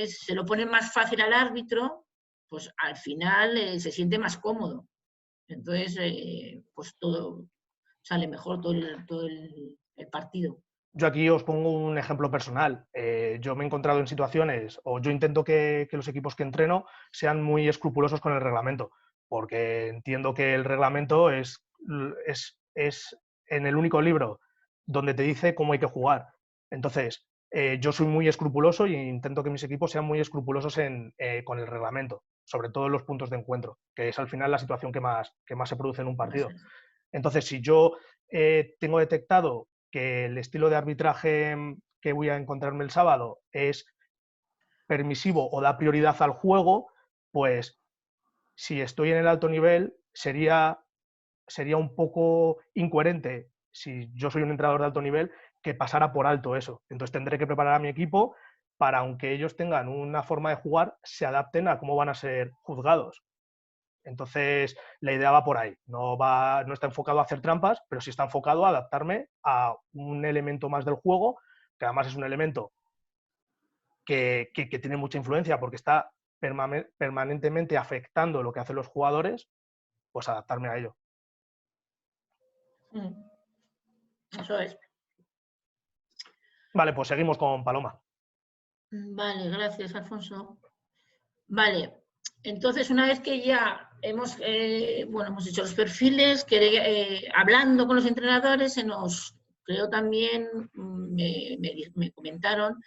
se lo ponen más fácil al árbitro, pues al final se siente más cómodo. Entonces, pues todo sale mejor, todo el partido. Yo aquí os pongo un ejemplo personal. Yo me he encontrado en situaciones, o yo intento que los equipos que entreno sean muy escrupulosos con el reglamento, porque entiendo que el reglamento es en el único libro donde te dice cómo hay que jugar. Entonces, yo soy muy escrupuloso e intento que mis equipos sean muy escrupulosos con el reglamento, sobre todo en los puntos de encuentro, que es al final la situación que más se produce en un partido. Entonces, si yo tengo detectado que el estilo de arbitraje que voy a encontrarme el sábado es permisivo o da prioridad al juego, pues si estoy en el alto nivel sería un poco incoherente, si yo soy un entrenador de alto nivel, que pasara por alto eso. Entonces tendré que preparar a mi equipo para, aunque ellos tengan una forma de jugar, se adapten a cómo van a ser juzgados. Entonces, la idea va por ahí. No está enfocado a hacer trampas, pero sí está enfocado a adaptarme a un elemento más del juego, que además es un elemento que tiene mucha influencia porque está permanentemente afectando lo que hacen los jugadores, pues adaptarme a ello. Eso es. Vale, pues seguimos con Paloma. Vale, gracias, Alfonso. Vale, entonces una vez que ya hemos hecho los perfiles, hablando con los entrenadores, creo también, me comentaron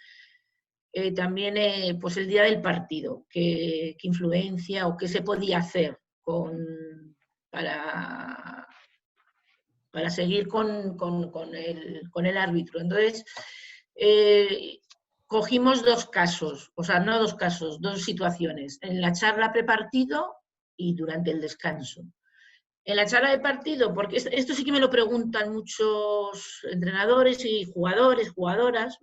también pues el día del partido, qué influencia o qué se podía hacer para seguir con el árbitro. Entonces, cogimos dos casos, o sea, no dos casos, dos situaciones, en la charla prepartido y durante el descanso. En la charla de partido, porque esto sí que me lo preguntan muchos entrenadores y jugadores, jugadoras,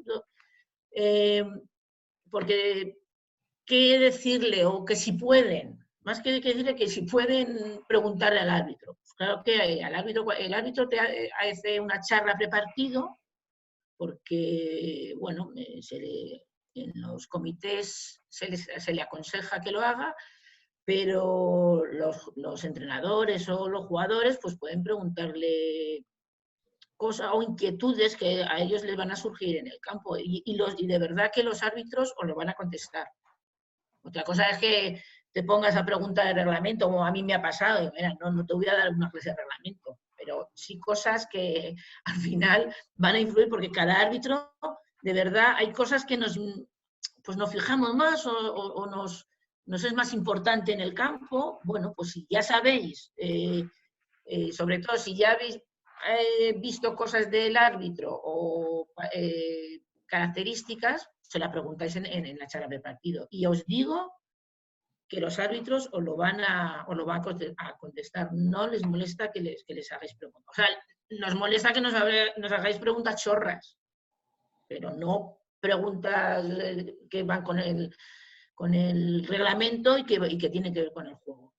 porque qué decirle o que si pueden, más que decirle que si pueden preguntarle al árbitro. Claro que el árbitro te hace una charla prepartido porque, bueno, en los comités se le aconseja que lo haga, pero los entrenadores o los jugadores pues pueden preguntarle cosas o inquietudes que a ellos les van a surgir en el campo y de verdad que los árbitros os lo van a contestar. Otra cosa es que te pongas a preguntar el reglamento, como a mí me ha pasado, y mira, no te voy a dar una clase de reglamento, pero sí cosas que al final van a influir porque cada árbitro, de verdad, hay cosas que nos fijamos más o nos es más importante en el campo. Bueno, pues si ya sabéis, sobre todo si ya habéis visto cosas del árbitro o características, se la preguntáis en la charla de partido. Y os digo que los árbitros os lo van a contestar. No les molesta que les hagáis preguntas. O sea, nos molesta que nos hagáis preguntas chorras, pero no preguntas que van con el reglamento y que tienen que ver con el juego.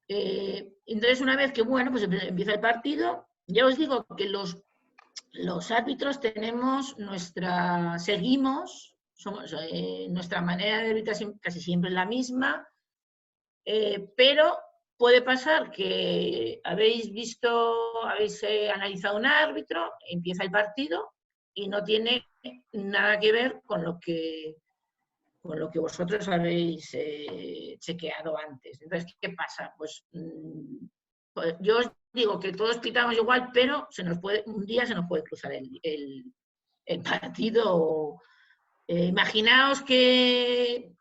Entonces, una vez que, bueno, pues empieza el partido, ya os digo que los árbitros tenemos nuestra manera de arbitrar casi siempre es la misma, pero puede pasar que habéis analizado un árbitro, empieza el partido y no tiene nada que ver con lo que vosotros habéis chequeado antes. Entonces, ¿qué pasa? Pues yo os digo que todos pitamos igual, pero un día se nos puede cruzar el partido. Imaginaos que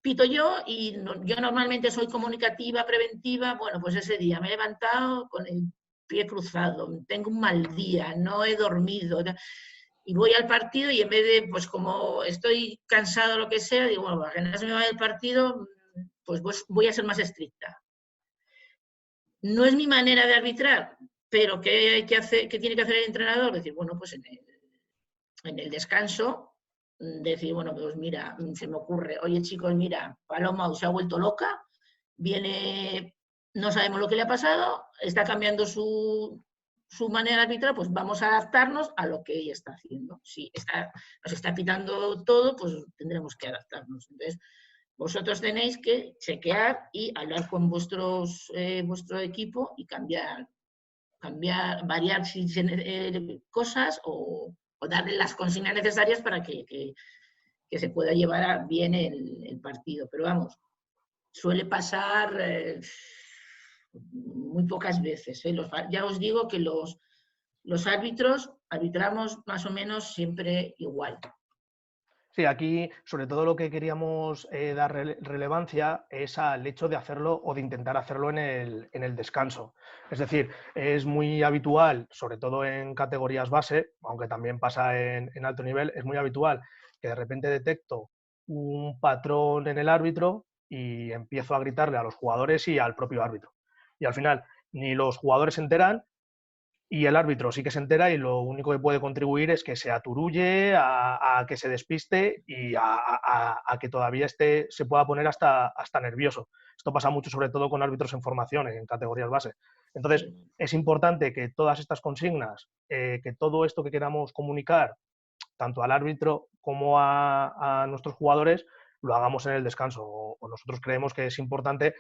pito yo y yo normalmente soy comunicativa, preventiva. Bueno, pues ese día me he levantado con el pie cruzado, tengo un mal día, no he dormido. Y voy al partido y en vez de, pues como estoy cansado o lo que sea, digo, bueno, para que no se me vaya el partido, pues voy a ser más estricta. No es mi manera de arbitrar, pero ¿qué tiene que hacer el entrenador? Decir, bueno, pues en el descanso, decir, bueno, pues mira, se me ocurre, oye chicos, mira, Paloma se ha vuelto loca, no sabemos lo que le ha pasado, está cambiando su manera de arbitrar, pues vamos a adaptarnos a lo que ella está haciendo. Si nos está pitando todo, pues tendremos que adaptarnos. Entonces, Vosotros tenéis que chequear y hablar con vuestro equipo y cambiar, variar cosas o darle las consignas necesarias para que se pueda llevar bien el partido. Pero vamos, suele pasar muy pocas veces. Ya os digo que los árbitros arbitramos más o menos siempre igual. Sí, aquí sobre todo lo que queríamos dar relevancia es al hecho de hacerlo o de intentar hacerlo en el descanso. Es decir, es muy habitual, sobre todo en categorías base, aunque también pasa en alto nivel, es muy habitual que de repente detecto un patrón en el árbitro y empiezo a gritarle a los jugadores y al propio árbitro. Y al final ni los jugadores se enteran y el árbitro sí que se entera y lo único que puede contribuir es que se aturulle, a que se despiste y a que todavía se pueda poner hasta nervioso. Esto pasa mucho sobre todo con árbitros en formación, en categorías base. Entonces, es importante que todas estas consignas, que todo esto que queramos comunicar, tanto al árbitro como a nuestros jugadores, lo hagamos en el descanso. O nosotros creemos que es importante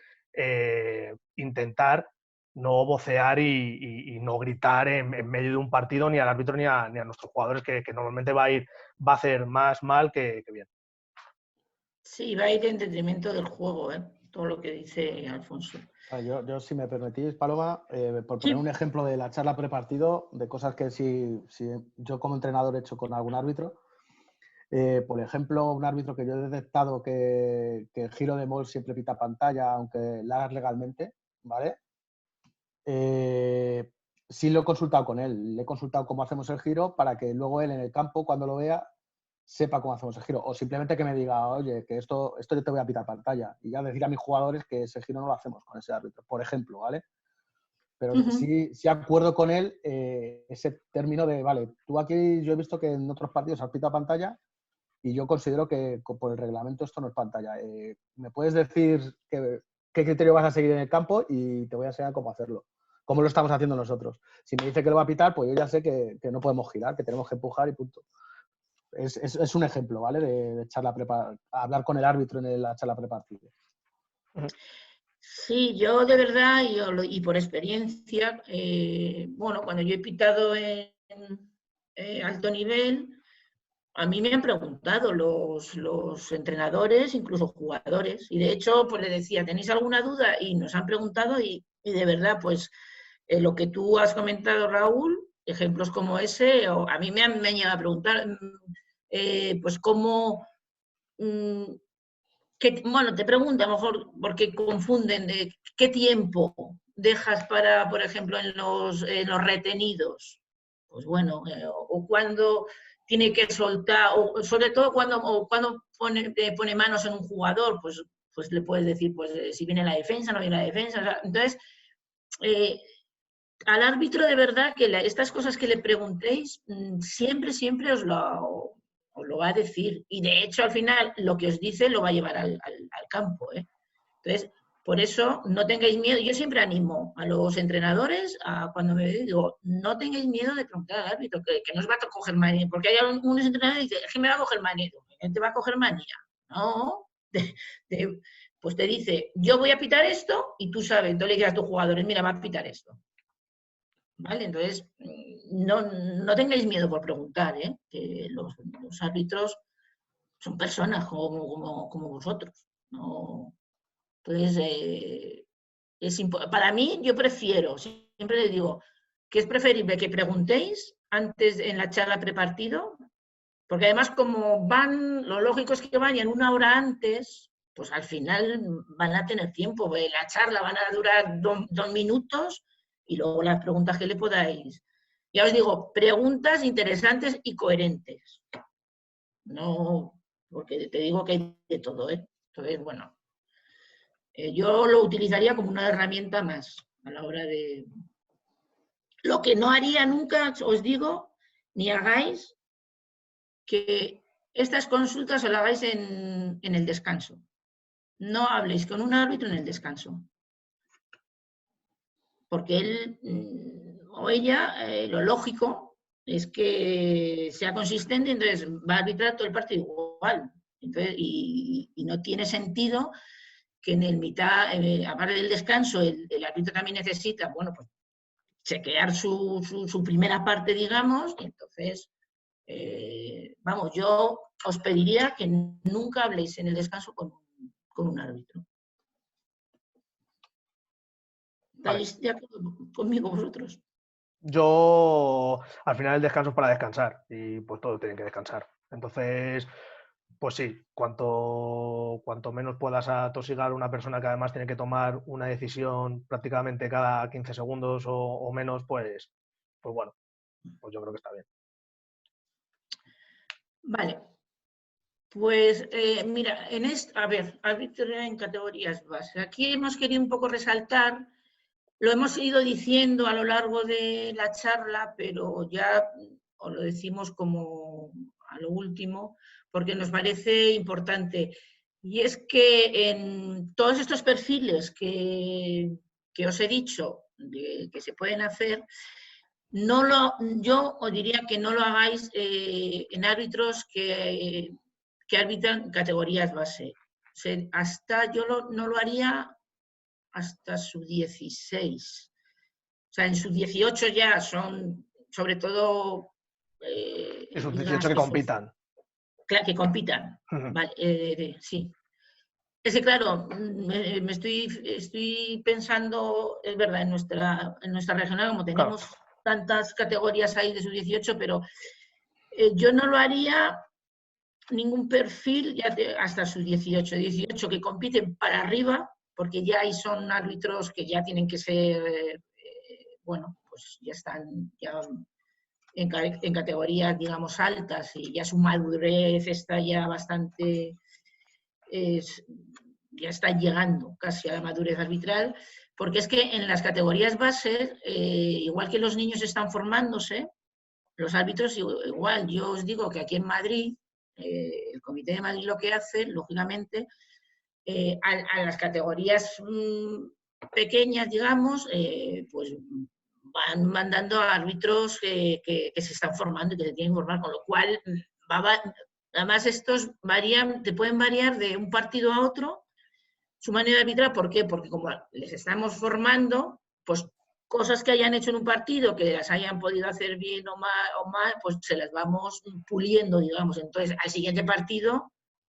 intentar no vocear y no gritar en medio de un partido ni al árbitro ni a nuestros jugadores, que normalmente va a hacer más mal que bien. Sí, va a ir en detrimento del juego, todo lo que dice Alfonso. Yo, si me permitís, Paloma, por poner un ejemplo de la charla prepartido, de cosas que si yo como entrenador he hecho con algún árbitro, por ejemplo, un árbitro que yo he detectado que el giro de mall siempre pita pantalla, aunque la hagas legalmente, ¿vale? Sí lo he consultado con él, le he consultado cómo hacemos el giro para que luego él en el campo, cuando lo vea, sepa cómo hacemos el giro. O simplemente que me diga, oye, que esto yo te voy a pitar pantalla. Y ya decir a mis jugadores que ese giro no lo hacemos con ese árbitro, por ejemplo, ¿vale? Pero sí acuerdo con él ese término de, vale, tú aquí yo he visto que en otros partidos has pitado pantalla y yo considero que por el reglamento esto no es pantalla. ¿Me puedes decir qué criterio vas a seguir en el campo? Y te voy a enseñar cómo hacerlo. Cómo lo estamos haciendo nosotros. Si me dice que lo va a pitar, pues yo ya sé que no podemos girar, que tenemos que empujar y punto. Es un ejemplo, ¿vale? De charla hablar con el árbitro en la charla prepartida. Sí, yo de verdad y por experiencia, bueno, cuando yo he pitado en alto nivel, a mí me han preguntado los entrenadores, incluso jugadores, y de hecho, pues le decía, ¿tenéis alguna duda? Y nos han preguntado y de verdad, pues lo que tú has comentado, Raúl, ejemplos como ese, a mí me han llegado a preguntar, pues cómo, bueno, te pregunto a lo mejor porque confunden de qué tiempo dejas para, por ejemplo, en los retenidos. Pues bueno, o cuando tiene que soltar, o sobre todo cuando pone manos en un jugador, pues le puedes decir, pues si viene la defensa, no viene la defensa. O sea, entonces, al árbitro de verdad que estas cosas que le preguntéis, siempre os lo va a decir. Y de hecho, al final, lo que os dice lo va a llevar al campo. Entonces, por eso no tengáis miedo. Yo siempre animo a los entrenadores, cuando me digo, no tengáis miedo de preguntar al árbitro, que no os va a coger manía. Porque hay algunos entrenadores que dicen, es que me va a coger manía. ¿Quién te va a coger manía? No. Pues te dice, yo voy a pitar esto y tú sabes, entonces le dices a tus jugadores, mira, va a pitar esto. ¿Vale? Entonces, no tengáis miedo por preguntar, que los árbitros son personas como vosotros. ¿No? Entonces, para mí, yo prefiero, siempre les digo, que es preferible que preguntéis antes en la charla prepartido, porque además como lo lógico es que vayan una hora antes, pues al final van a tener tiempo, la charla van a durar 2 minutos y luego las preguntas que le podáis. Ya os digo, preguntas interesantes y coherentes. No, porque te digo que hay de todo, Entonces, bueno, yo lo utilizaría como una herramienta más a la hora de... Lo que no haría nunca, os digo, ni hagáis, que estas consultas os las hagáis en el descanso. No habléis con un árbitro en el descanso. Porque él o ella, lo lógico es que sea consistente, entonces va a arbitrar todo el partido igual. Entonces, y no tiene sentido que en el mitad, aparte del descanso, el árbitro también necesita, bueno, pues chequear su primera parte, digamos, y entonces, vamos, yo os pediría que nunca habléis en el descanso con un árbitro. ¿Estáis de acuerdo conmigo vosotros? Yo, al final el descanso es para descansar y pues todos tienen que descansar. Entonces, pues sí, cuanto menos puedas atosigar a una persona que además tiene que tomar una decisión prácticamente cada 15 segundos o menos, pues bueno, pues yo creo que está bien. Vale. Pues mira, a ver, árbitro en categorías base. Aquí hemos querido un poco resaltar, lo hemos ido diciendo a lo largo de la charla, pero ya os lo decimos como a lo último, porque nos parece importante. Y es que en todos estos perfiles que os he dicho que se pueden hacer, yo os diría que no lo hagáis en árbitros que arbitran categorías base. No lo haría hasta su 16. O sea, en su 18 ya son, sobre todo... Y sus 18 que compitan. Claro, que compitan. Vale, sí. Es que, claro, me estoy pensando, es verdad, en nuestra regional, como tenemos tantas categorías ahí de sub 18, pero yo no lo haría ningún perfil ya hasta sus 18 que compiten para arriba, porque ya ahí son árbitros que ya tienen que ser, bueno, pues ya están en categorías, digamos, altas y ya su madurez está ya bastante... ya está llegando casi a la madurez arbitral, porque es que en las categorías bases, igual que los niños están formándose, los árbitros igual. Yo os digo que aquí en Madrid, el Comité de Madrid lo que hace, lógicamente, a las categorías pequeñas, digamos, pues van mandando a árbitros que se están formando y que se tienen que formar, con lo cual además estos te pueden variar de un partido a otro su manera de arbitrar. ¿Por qué? Porque como les estamos formando, pues cosas que hayan hecho en un partido, que las hayan podido hacer bien o mal, pues se las vamos puliendo, digamos. Entonces, al siguiente partido,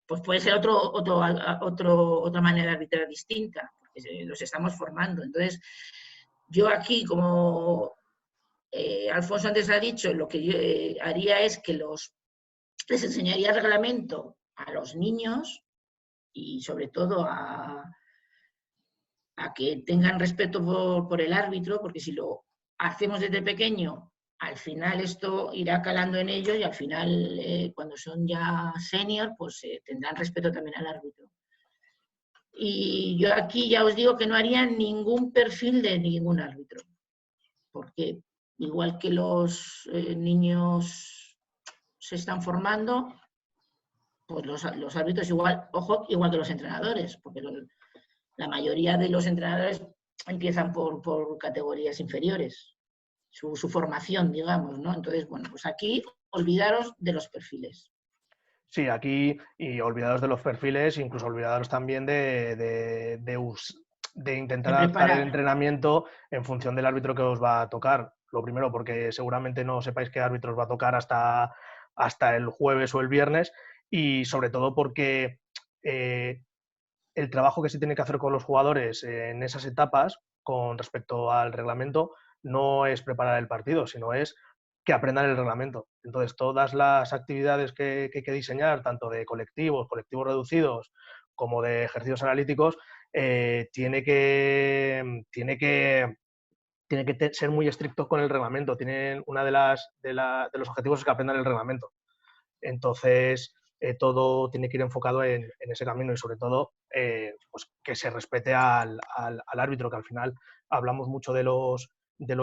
pues puede ser otra manera de arbitrar distinta, porque los estamos formando. Entonces, yo aquí, como Alfonso antes ha dicho, lo que yo haría es que les enseñaría el reglamento a los niños y sobre todo a que tengan respeto por el árbitro, porque si lo hacemos desde pequeño, al final esto irá calando en ellos y al final, cuando son ya senior, pues tendrán respeto también al árbitro. Y yo aquí ya os digo que no haría ningún perfil de ningún árbitro, porque igual que los niños se están formando, pues los árbitros igual, ojo, igual que los entrenadores, porque la mayoría de los entrenadores empiezan por categorías inferiores, su formación, digamos, ¿no? Entonces, bueno, pues aquí olvidaros de los perfiles. Sí, aquí, y olvidaros de los perfiles, incluso olvidaros también de intentar adaptar el entrenamiento en función del árbitro que os va a tocar. Lo primero, porque seguramente no sepáis qué árbitro os va a tocar hasta el jueves o el viernes, y sobre todo porque el trabajo que se tiene que hacer con los jugadores en esas etapas con respecto al reglamento no es preparar el partido, sino es que aprendan el reglamento. Entonces, todas las actividades que hay que diseñar, tanto de colectivos reducidos, como de ejercicios analíticos, tiene que ser muy estricto con el reglamento. Tienen una de los objetivos es que aprendan el reglamento. Entonces, todo tiene que ir enfocado en ese camino y sobre todo pues que se respete al árbitro, que al final hablamos mucho de los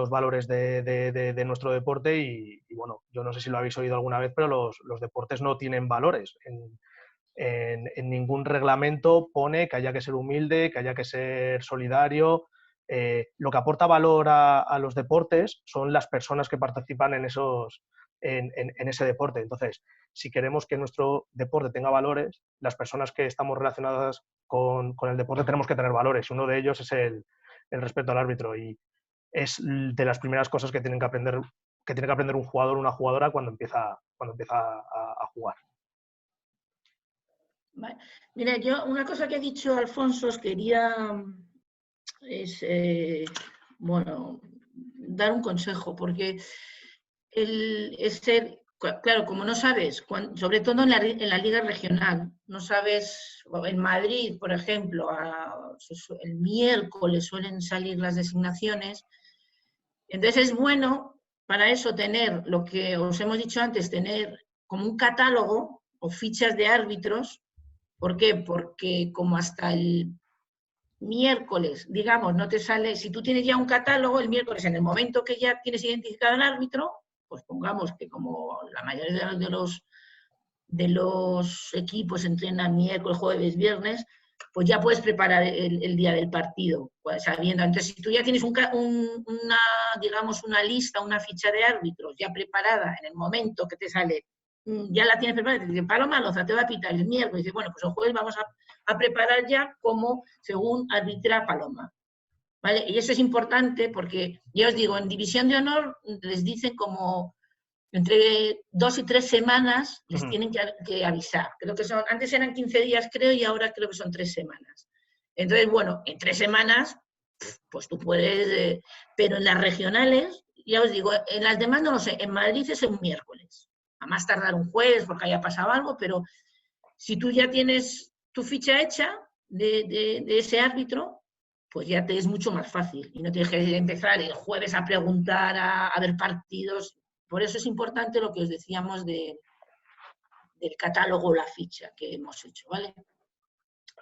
valores de nuestro deporte y bueno, yo no sé si lo habéis oído alguna vez, pero los deportes no tienen valores. En ningún reglamento pone que haya que ser humilde, que haya que ser solidario. Lo que aporta valor a los deportes son las personas que participan en esos en ese deporte. Entonces, si queremos que nuestro deporte tenga valores, las personas que estamos relacionadas con el deporte tenemos que tener valores. Y uno de ellos es el respeto al árbitro. Y es de las primeras cosas que tiene que aprender un jugador o una jugadora cuando empieza a jugar. Vale. Mira, yo una cosa que ha dicho Alfonso bueno, dar un consejo, porque claro, como no sabes, sobre todo en la liga regional, no sabes, en Madrid, por ejemplo, el miércoles suelen salir las designaciones, entonces es bueno para eso tener lo que os hemos dicho antes, tener como un catálogo o fichas de árbitros. ¿Por qué? Porque como hasta el miércoles, digamos, no te sale, si tú tienes ya un catálogo, el miércoles, en el momento que ya tienes identificado al árbitro, pues pongamos que como la mayoría de los equipos entrenan miércoles, jueves, viernes, pues ya puedes preparar el día del partido, pues, sabiendo. Entonces, si tú ya tienes digamos, una lista, una ficha de árbitros ya preparada en el momento que te sale, ya la tienes preparada, te dice, Paloma Loza te va a pitar el miércoles, y dice, bueno, pues el jueves vamos a preparar ya como según arbitra Paloma. ¿Vale? Y eso es importante porque, ya os digo, en División de Honor les dicen como entre 2 y 3 semanas les tienen que avisar. Creo que antes eran 15 días, creo, y ahora creo que son 3 semanas. Entonces, bueno, en 3 semanas, pues tú puedes, pero en las regionales, ya os digo, en las demás no lo sé, en Madrid es un miércoles. A más tardar un jueves porque haya pasado algo, pero si tú ya tienes tu ficha hecha de ese árbitro, pues ya te es mucho más fácil y no tienes que empezar el jueves a preguntar, a ver partidos. Por eso es importante lo que os decíamos del catálogo o la ficha que hemos hecho, ¿vale?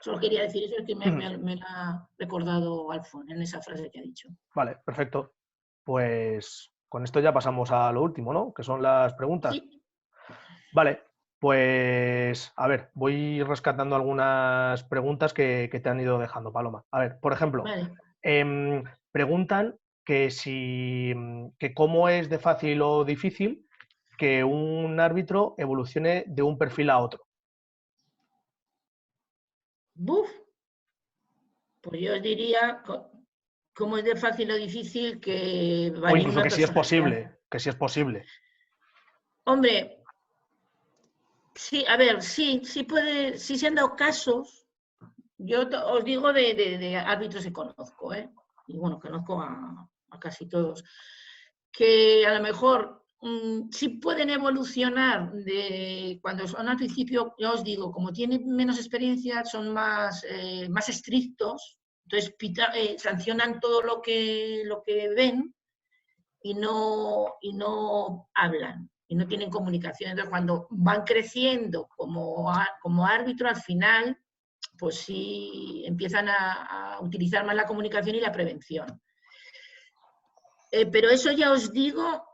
Solo quería decir eso, es que me lo ha recordado Alfon en esa frase que ha dicho. Vale, perfecto. Pues con esto ya pasamos a lo último, ¿no? Que son las preguntas. Sí. Vale, pues a ver, voy rescatando algunas preguntas que te han ido dejando, Paloma. A ver, por ejemplo, Vale. Preguntan que cómo es de fácil o difícil que un árbitro evolucione de un perfil a otro. ¡Buf! Pues yo os diría cómo es de fácil o difícil que O incluso que sí es posible, Hombre, sí, a ver, sí puede, sí se han dado casos. Yo os digo de árbitros que conozco, ¿eh? Y bueno, conozco a casi todos, que a lo mejor sí pueden evolucionar de cuando son al principio, ya os digo, como tienen menos experiencia, son más estrictos, entonces sancionan todo lo que ven y no hablan y no tienen comunicación. Entonces, cuando van creciendo como árbitro, al final, pues sí empiezan a utilizar más la comunicación y la prevención. Pero eso ya os digo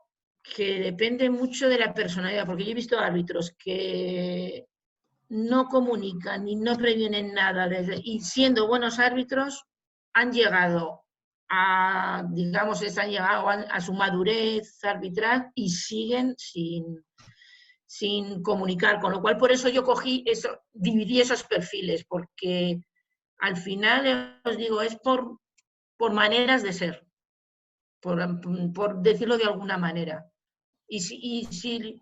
que depende mucho de la personalidad, porque yo he visto árbitros que no comunican y no previenen nada, y siendo buenos árbitros, han llegado digamos, han llegado a su madurez arbitral y siguen sin comunicar, con lo cual por eso yo dividí esos perfiles, porque al final, os digo, es por maneras de ser, por decirlo de alguna manera. Y si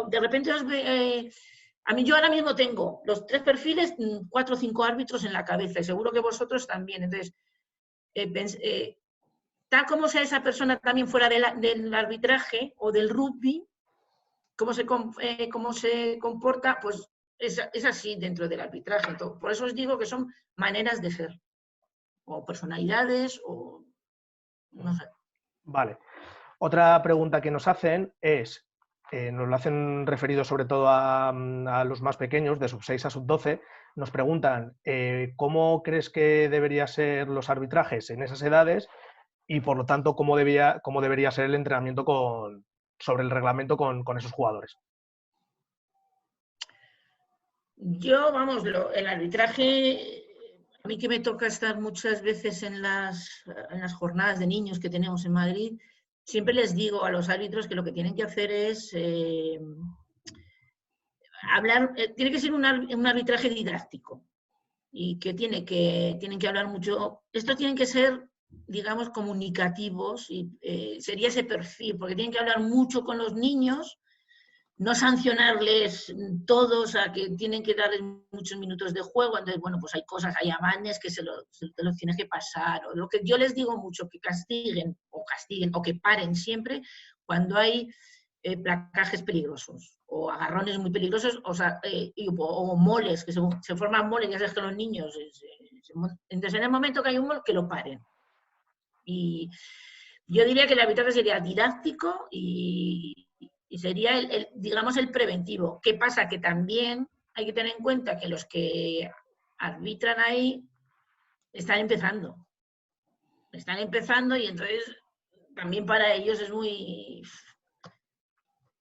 de repente a mí yo ahora mismo tengo los 3 perfiles, 4 o 5 árbitros en la cabeza, y seguro que vosotros también. Entonces, tal como sea esa persona también fuera del arbitraje o del rugby, cómo se comporta, pues es así dentro del arbitraje. Entonces, por eso os digo que son maneras de ser, o personalidades, o no sé. Vale. Otra pregunta que nos hacen es, nos lo hacen referido sobre todo a los más pequeños, de sub 6 a sub 12, nos preguntan cómo crees que deberían ser los arbitrajes en esas edades y, por lo tanto, cómo debería ser el entrenamiento sobre el reglamento con esos jugadores. Yo, vamos, el arbitraje, a mí que me toca estar muchas veces en las jornadas de niños que tenemos en Madrid, siempre les digo a los árbitros que lo que tienen que hacer es hablar, tiene que ser un arbitraje didáctico y que tienen que hablar mucho. Estos tienen que ser, digamos, comunicativos y sería ese perfil, porque tienen que hablar mucho con los niños, no sancionarles todos a que tienen que darles muchos minutos de juego. Entonces, bueno, pues hay cosas, hay amanes que te los tienes que pasar. O lo que yo les digo mucho, que castiguen o que paren siempre cuando hay placajes peligrosos o agarrones muy peligrosos, o moles, que se forman moles, ya sabes que los niños, entonces en el momento que hay un mol, que lo paren. Y yo diría que el arbitraje sería didáctico y sería, digamos, el preventivo. ¿Qué pasa? Que también hay que tener en cuenta que los que arbitran ahí están empezando y entonces también para ellos es muy...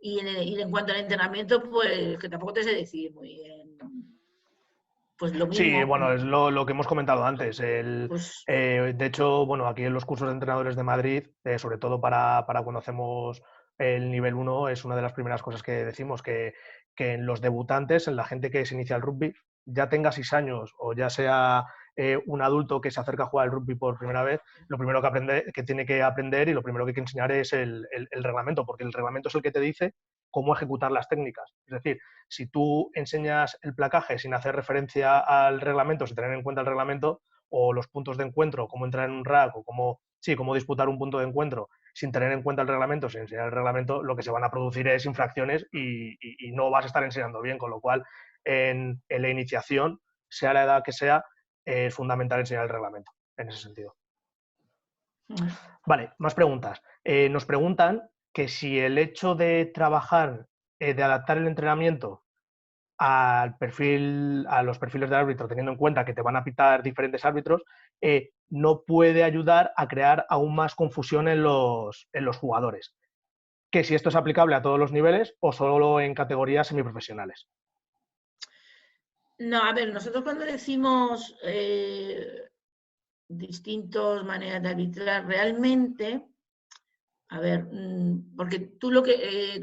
Y en cuanto al entrenamiento, pues que tampoco te sé decir muy bien. Pues lo mismo. Sí, bueno, es lo que hemos comentado antes. De hecho, bueno, aquí en los cursos de entrenadores de Madrid, sobre todo para cuando hacemos el nivel 1, es una de las primeras cosas que decimos, que en los debutantes, en la gente que se inicia el rugby, ya tenga 6 años o ya sea un adulto que se acerca a jugar al rugby por primera vez, lo primero que tiene que aprender y lo primero que hay que enseñar es el reglamento, porque el reglamento es el que te dice cómo ejecutar las técnicas. Es decir, si tú enseñas el placaje sin hacer referencia al reglamento, sin tener en cuenta el reglamento, o los puntos de encuentro, cómo entrar en un rack, o cómo disputar un punto de encuentro, sin tener en cuenta el reglamento, sin enseñar el reglamento, lo que se van a producir es infracciones y no vas a estar enseñando bien, con lo cual en la iniciación, sea la edad que sea, es fundamental enseñar el reglamento, en ese sentido. Vale, más preguntas. Nos preguntan que si el hecho de trabajar, de adaptar el entrenamiento a los perfiles de árbitro, teniendo en cuenta que te van a pitar diferentes árbitros, no puede ayudar a crear aún más confusión en los jugadores. Que si esto es aplicable a todos los niveles o solo en categorías semiprofesionales. No, a ver, nosotros cuando decimos distintas maneras de arbitrar, realmente, a ver, porque tú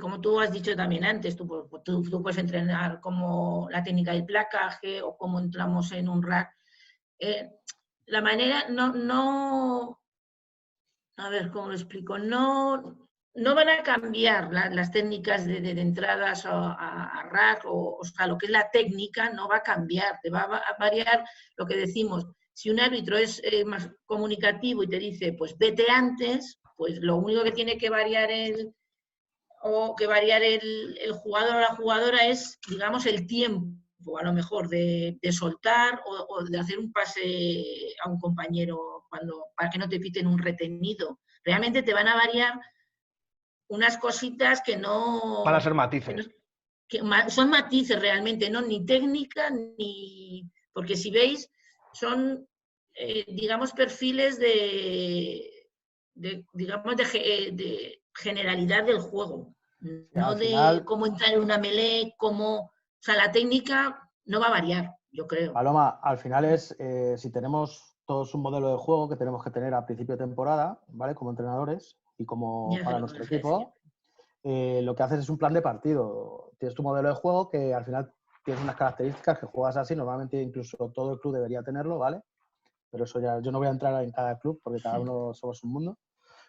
como tú has dicho también antes, tú puedes entrenar como la técnica del placaje o cómo entramos en un rack. La manera, a ver, ¿cómo lo explico? No van a cambiar las técnicas de entradas a rack, o sea, lo que es la técnica no va a cambiar, te va a variar lo que decimos. Si un árbitro es más comunicativo y te dice, pues vete antes, pues lo único que tiene que variar el jugador o la jugadora es, digamos, el tiempo, a lo mejor, de soltar o de hacer un pase a un compañero para que no te piten un retenido. Realmente te van a variar unas cositas que no... Van a ser matices. Son matices realmente, ¿no? Ni técnica, ni... Porque si veis, son, digamos, perfiles de generalidad del juego. No de cómo entrar en una melee, o sea, la técnica no va a variar, yo creo. Paloma, al final es, si tenemos todos un modelo de juego que tenemos que tener a principio de temporada, ¿vale? Como entrenadores y como para nuestro equipo, lo que haces es un plan de partido. Tienes tu modelo de juego que al final tienes unas características que juegas así, normalmente incluso todo el club debería tenerlo, ¿vale? Pero eso ya, yo no voy a entrar en cada club porque cada uno somos un mundo,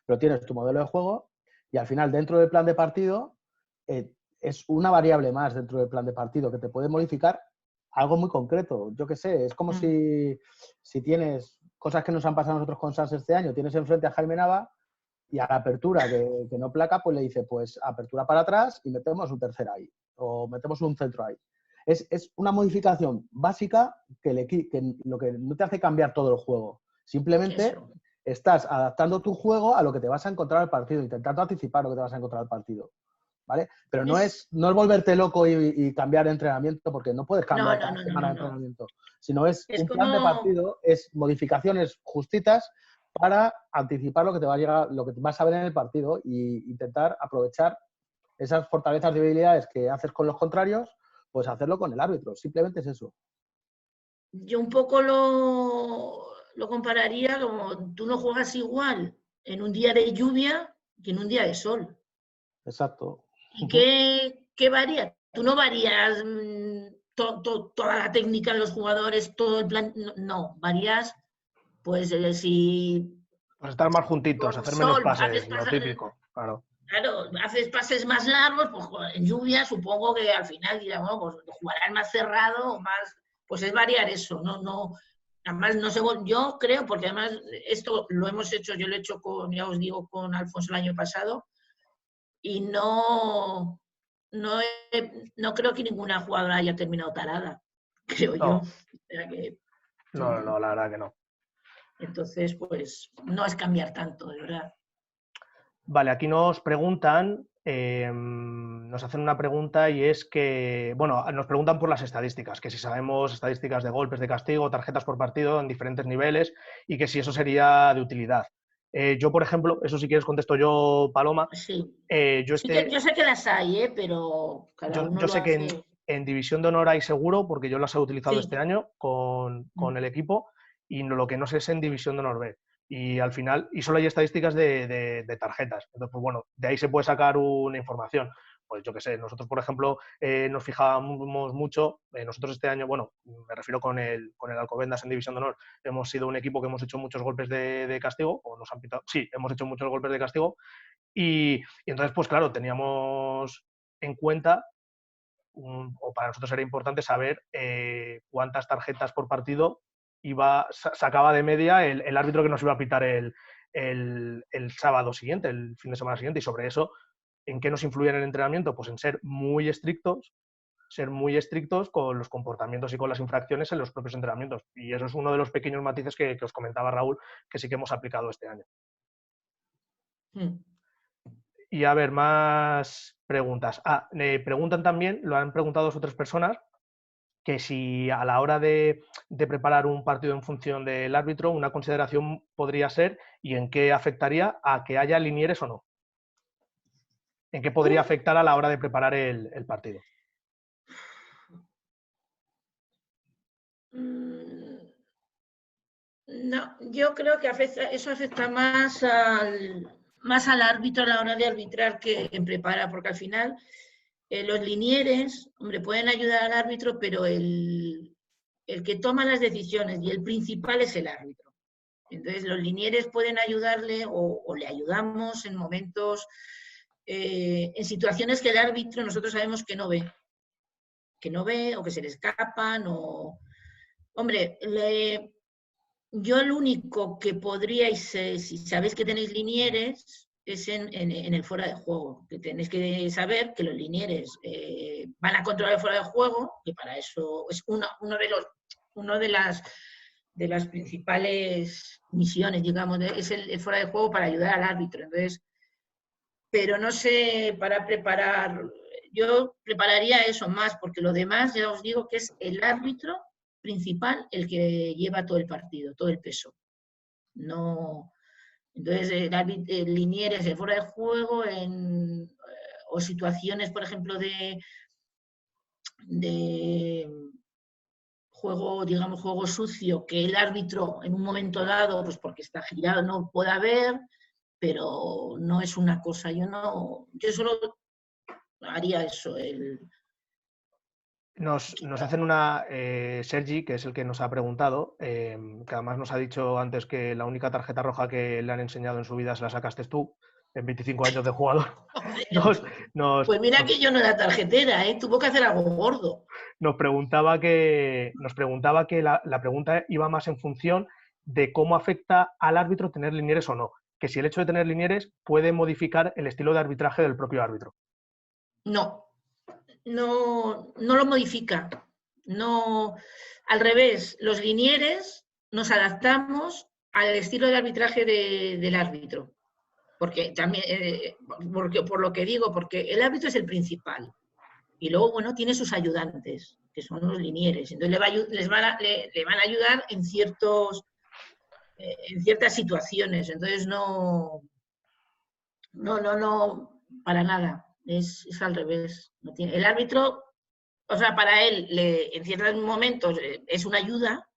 pero tienes tu modelo de juego y al final dentro del plan de partido es una variable más dentro del plan de partido que te puede modificar algo muy concreto. Yo qué sé, es como si tienes cosas que nos han pasado a nosotros con Sans este año, tienes enfrente a Jaime Nava y a la apertura que no placa, pues le dice, pues apertura para atrás y metemos un tercero ahí o metemos un centro ahí. Es una modificación básica que lo que no te hace cambiar todo el juego. Simplemente estás adaptando tu juego a lo que te vas a encontrar al partido, intentando anticipar lo que te vas a encontrar al partido. ¿Vale? Pero no es volverte loco y cambiar de entrenamiento, porque no puedes cambiar cada semana de entrenamiento. Sino es un plan de partido, es modificaciones justitas para anticipar lo que te va a llegar, lo que vas a ver en el partido e intentar aprovechar esas fortalezas y debilidades que haces con los contrarios, pues hacerlo con el árbitro. Simplemente es eso. Yo un poco lo compararía como tú no juegas igual en un día de lluvia que en un día de sol. Exacto. ¿Y qué varía? Tú no varías toda la técnica de los jugadores, todo el plan, no, varías, pues si... Pues estar más juntitos, Con hacer menos sol, pases, lo típico, claro. Claro, haces pases más largos, pues en lluvia supongo que al final dirán, bueno, pues jugarán más cerrado o más, pues es variar eso, no, además no sé, yo creo, porque además esto lo hemos hecho, yo lo he hecho con, ya os digo, con Alfonso el año pasado, y no creo que ninguna jugadora haya terminado tarada, creo yo. No, O sea que, no, la verdad que no. entonces, pues no es cambiar tanto, de verdad. Vale, aquí nos preguntan, nos hacen una pregunta y es que, bueno, nos preguntan por las estadísticas, que si sabemos estadísticas de golpes de castigo, tarjetas por partido en diferentes niveles y que si eso sería de utilidad. Yo, por ejemplo, eso si quieres contesto yo, Paloma. Sí. Yo sé que las hay, pero cada uno yo lo sé que hace. en División de Honor hay seguro, porque yo las he utilizado Sí. este año con el equipo, y lo que no sé es en División de Honor B. Y al final, y solo hay estadísticas de tarjetas. Entonces, pues bueno, de ahí se puede sacar una información. Pues yo qué sé, nosotros, por ejemplo, nos fijábamos mucho, nosotros este año, bueno, me refiero con el Alcobendas en División de Honor, hemos sido un equipo que hemos hecho muchos golpes de castigo, o nos han pitado, sí, hemos hecho muchos golpes de castigo, y entonces, pues claro, teníamos en cuenta, o para nosotros era importante saber cuántas tarjetas por partido sacaba de media el árbitro que nos iba a pitar el sábado siguiente, el fin de semana siguiente, y sobre eso, ¿en qué nos influye en el entrenamiento? Pues en ser muy estrictos con los comportamientos y con las infracciones en los propios entrenamientos. Y eso es uno de los pequeños matices que os comentaba Raúl, que sí que hemos aplicado este año. Y a ver, más preguntas. Preguntan también, lo han preguntado 2 o 3 personas, que si a la hora de preparar un partido en función del árbitro, una consideración podría ser y en qué afectaría a que haya linieres o no. ¿En qué podría afectar a la hora de preparar el partido? No, yo creo que eso afecta más al árbitro a la hora de arbitrar que en preparar, porque al final los linieres, hombre, pueden ayudar al árbitro, pero el que toma las decisiones y el principal es el árbitro. Entonces, los linieres pueden ayudarle o le ayudamos en momentos, en situaciones que el árbitro nosotros sabemos que no ve o que se le escapan o... Hombre, yo el único que podríais, si sabéis que tenéis linieres, es en el fuera de juego, que tenéis que saber que los linieres van a controlar el fuera de juego, que para eso es una de las principales misiones, digamos, es el fuera de juego para ayudar al árbitro. Entonces, pero no sé, para preparar, yo prepararía eso más, porque lo demás ya os digo que es el árbitro principal el que lleva todo el partido, todo el peso. No, entonces el linieres de fuera de juego o situaciones, por ejemplo, de juego, digamos, juego sucio, que el árbitro en un momento dado, pues porque está girado, no pueda ver, pero no es una cosa, yo solo haría eso. Nos hacen una, Sergi, que es el que nos ha preguntado, que además nos ha dicho antes que la única tarjeta roja que le han enseñado en su vida se la sacaste tú, en 25 años de jugador. Pues mira que yo no era tarjetera, tuvo que hacer algo gordo. Nos preguntaba que la pregunta iba más en función de cómo afecta al árbitro tener linieres o no, que si el hecho de tener linieres puede modificar el estilo de arbitraje del propio árbitro. No lo modifica. No, al revés, los linieres nos adaptamos al estilo de arbitraje del árbitro. Porque también, por lo que digo, porque el árbitro es el principal. Y luego, bueno, tiene sus ayudantes, que son los linieres. Entonces le van a ayudar en ciertas situaciones. Entonces no, para nada. Es al revés. El árbitro, o sea, para él, en ciertos momentos es una ayuda,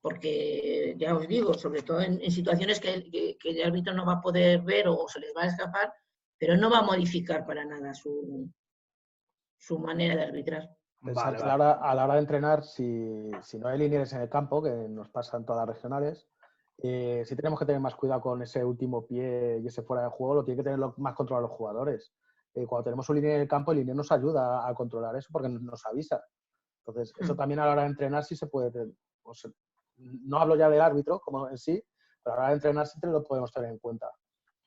porque ya os digo, sobre todo en situaciones que el árbitro no va a poder ver o se les va a escapar, pero no va a modificar para nada su manera de arbitrar. Vale, vale. A la hora de entrenar, si no hay linieres en el campo, que nos pasa en todas las regionales, sí tenemos que tener más cuidado con ese último pie y ese fuera de juego, lo tienen que tener más controlado los jugadores. Cuando tenemos un linier en el campo, el linier nos ayuda a controlar eso porque nos avisa. Entonces, eso también a la hora de entrenar sí se puede tener. No hablo ya del árbitro como en sí, pero a la hora de entrenar sí lo podemos tener en cuenta.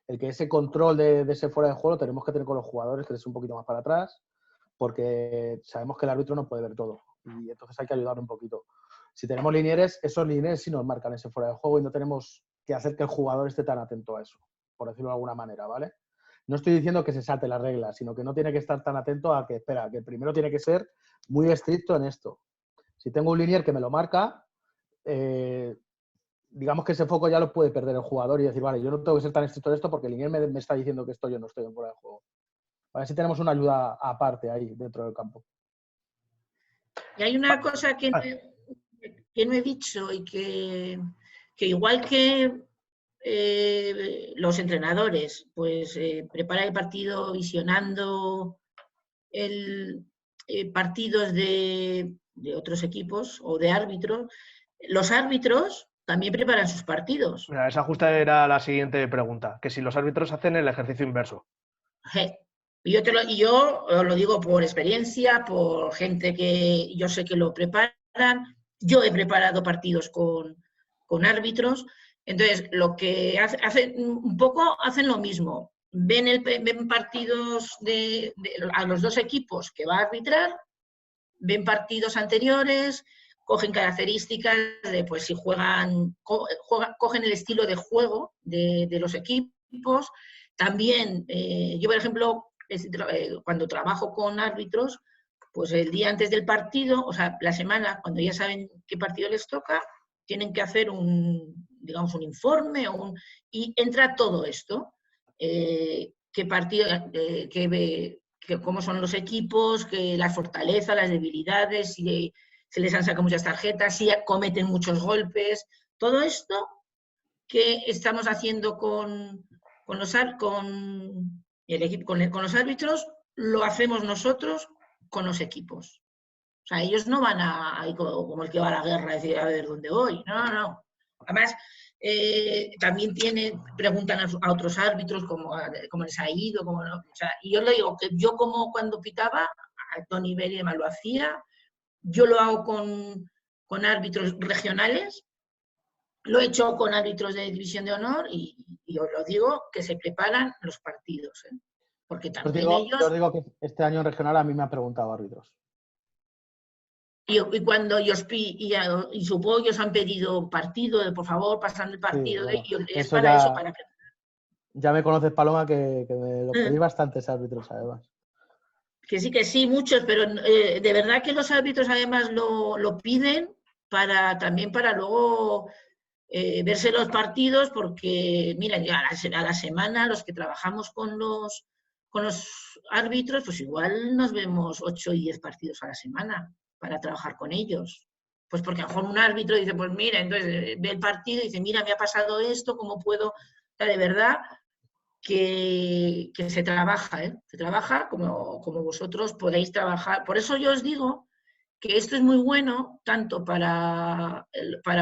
El que ese control de ese fuera de juego lo tenemos que tener con los jugadores, que es un poquito más para atrás, porque sabemos que el árbitro no puede ver todo y entonces hay que ayudar un poquito. Si tenemos linieres, esos linieres sí nos marcan ese fuera de juego y no tenemos que hacer que el jugador esté tan atento a eso, por decirlo de alguna manera, ¿vale? No estoy diciendo que se salte las reglas, sino que no tiene que estar tan atento a que, espera, que primero tiene que ser muy estricto en esto. Si tengo un linier que me lo marca, digamos que ese foco ya lo puede perder el jugador y decir, vale, yo no tengo que ser tan estricto en esto porque el linier me está diciendo que esto yo no estoy en fuera de juego. A ver si tenemos una ayuda aparte ahí dentro del campo. Y hay una cosa que no he dicho y que igual que los entrenadores pues preparan el partido visionando partidos de otros equipos o de árbitros, los árbitros también preparan sus partidos. Mira, esa justa era la siguiente pregunta, que si los árbitros hacen el ejercicio inverso. Y yo lo digo por experiencia, por gente que yo sé que lo preparan. Yo he preparado partidos con árbitros. Entonces, lo que hacen un poco, hacen lo mismo. Ven partidos a los dos equipos que va a arbitrar, ven partidos anteriores, cogen características de pues si cogen el estilo de juego de los equipos. También, yo por ejemplo, cuando trabajo con árbitros, pues el día antes del partido, o sea, la semana, cuando ya saben qué partido les toca, tienen que hacer digamos, un informe y entra todo esto. Qué partido, cómo son los equipos, las fortalezas, las debilidades, si se les han sacado muchas tarjetas, si cometen muchos golpes. Todo esto que estamos haciendo con los árbitros, lo hacemos nosotros con los equipos. O sea, ellos no van ahí como el que va a la guerra a decir, a ver dónde voy. No, no. Además, también preguntan a otros árbitros cómo les ha ido, cómo no. O sea, y yo le digo que yo como cuando pitaba, a alto nivel y demás lo hacía, yo lo hago con árbitros regionales, lo he hecho con árbitros de División de Honor y os lo digo, que se preparan los partidos. Porque también ellos... Yo os digo que este año en regional a mí me han preguntado árbitros. Y cuando y supongo que os han pedido partido, por favor, pasan el partido, sí, bueno, y es para eso, para preparar. Ya me conoces, Paloma, que me lo pedís bastantes árbitros, además. Que sí, muchos, pero de verdad que los árbitros además lo piden también para luego verse los partidos, porque, mira, a la semana los que trabajamos con los árbitros, pues igual nos vemos 8 y 10 partidos a la semana para trabajar con ellos. Pues porque a lo mejor un árbitro dice, pues mira, entonces ve el partido y dice, mira, me ha pasado esto, ¿cómo puedo? O sea, de verdad que se trabaja, se trabaja como vosotros podéis trabajar. Por eso yo os digo que esto es muy bueno tanto para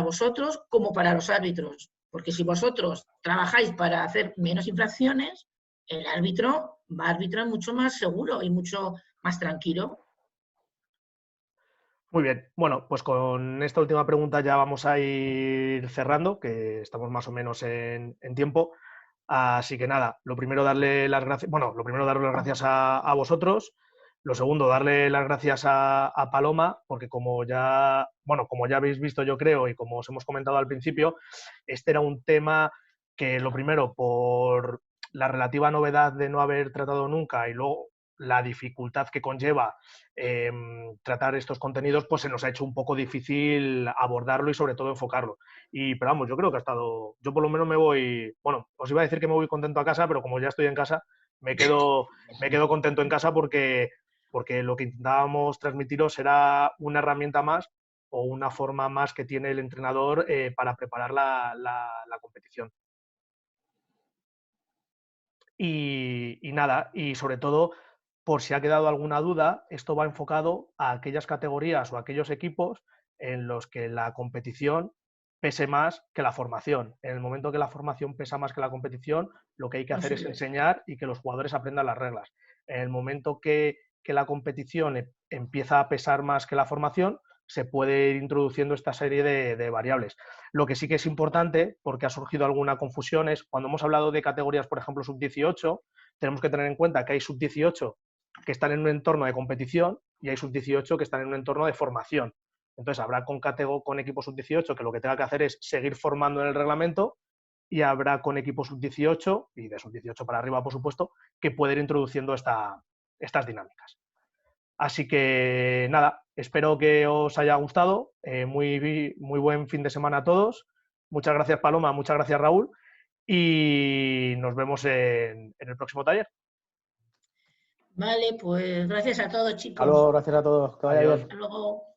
vosotros como para los árbitros. Porque si vosotros trabajáis para hacer menos infracciones, el árbitro va a arbitrar mucho más seguro y mucho más tranquilo. Muy bien, bueno, pues con esta última pregunta ya vamos a ir cerrando, que estamos más o menos en tiempo. Así que nada, lo primero darle las gracias, daros las gracias a vosotros. Lo segundo, darle las gracias a Paloma, porque como ya habéis visto, yo creo, y como os hemos comentado al principio, este era un tema que lo primero, por la relativa novedad de no haber tratado nunca y luego la dificultad que conlleva tratar estos contenidos, pues se nos ha hecho un poco difícil abordarlo y sobre todo enfocarlo. Pero vamos, yo creo que ha estado, yo por lo menos os iba a decir que me voy contento a casa, pero como ya estoy en casa, me quedo contento en casa porque lo que intentábamos transmitiros era una herramienta más o una forma más que tiene el entrenador para preparar la competición. Y nada, y sobre todo, por si ha quedado alguna duda, esto va enfocado a aquellas categorías o aquellos equipos en los que la competición pese más que la formación. En el momento que la formación pesa más que la competición, lo que hay que hacer es enseñar y que los jugadores aprendan las reglas. En el momento que la competición empieza a pesar más que la formación, se puede ir introduciendo esta serie de variables. Lo que sí que es importante, porque ha surgido alguna confusión, es cuando hemos hablado de categorías, por ejemplo, sub-18, tenemos que tener en cuenta que hay sub-18 que están en un entorno de competición y hay sub-18 que están en un entorno de formación. Entonces, habrá con equipos sub-18 que lo que tenga que hacer es seguir formando en el reglamento, y habrá con equipos sub-18, y de sub-18 para arriba, por supuesto, que puede ir introduciendo estas dinámicas. Así que nada, espero que os haya gustado. Muy buen fin de semana a todos. Muchas gracias, Paloma, muchas gracias, Raúl, y nos vemos en el próximo taller. Vale, pues gracias a todos, chicos. Hasta luego, gracias a todos. Que vaya bien. Hasta luego.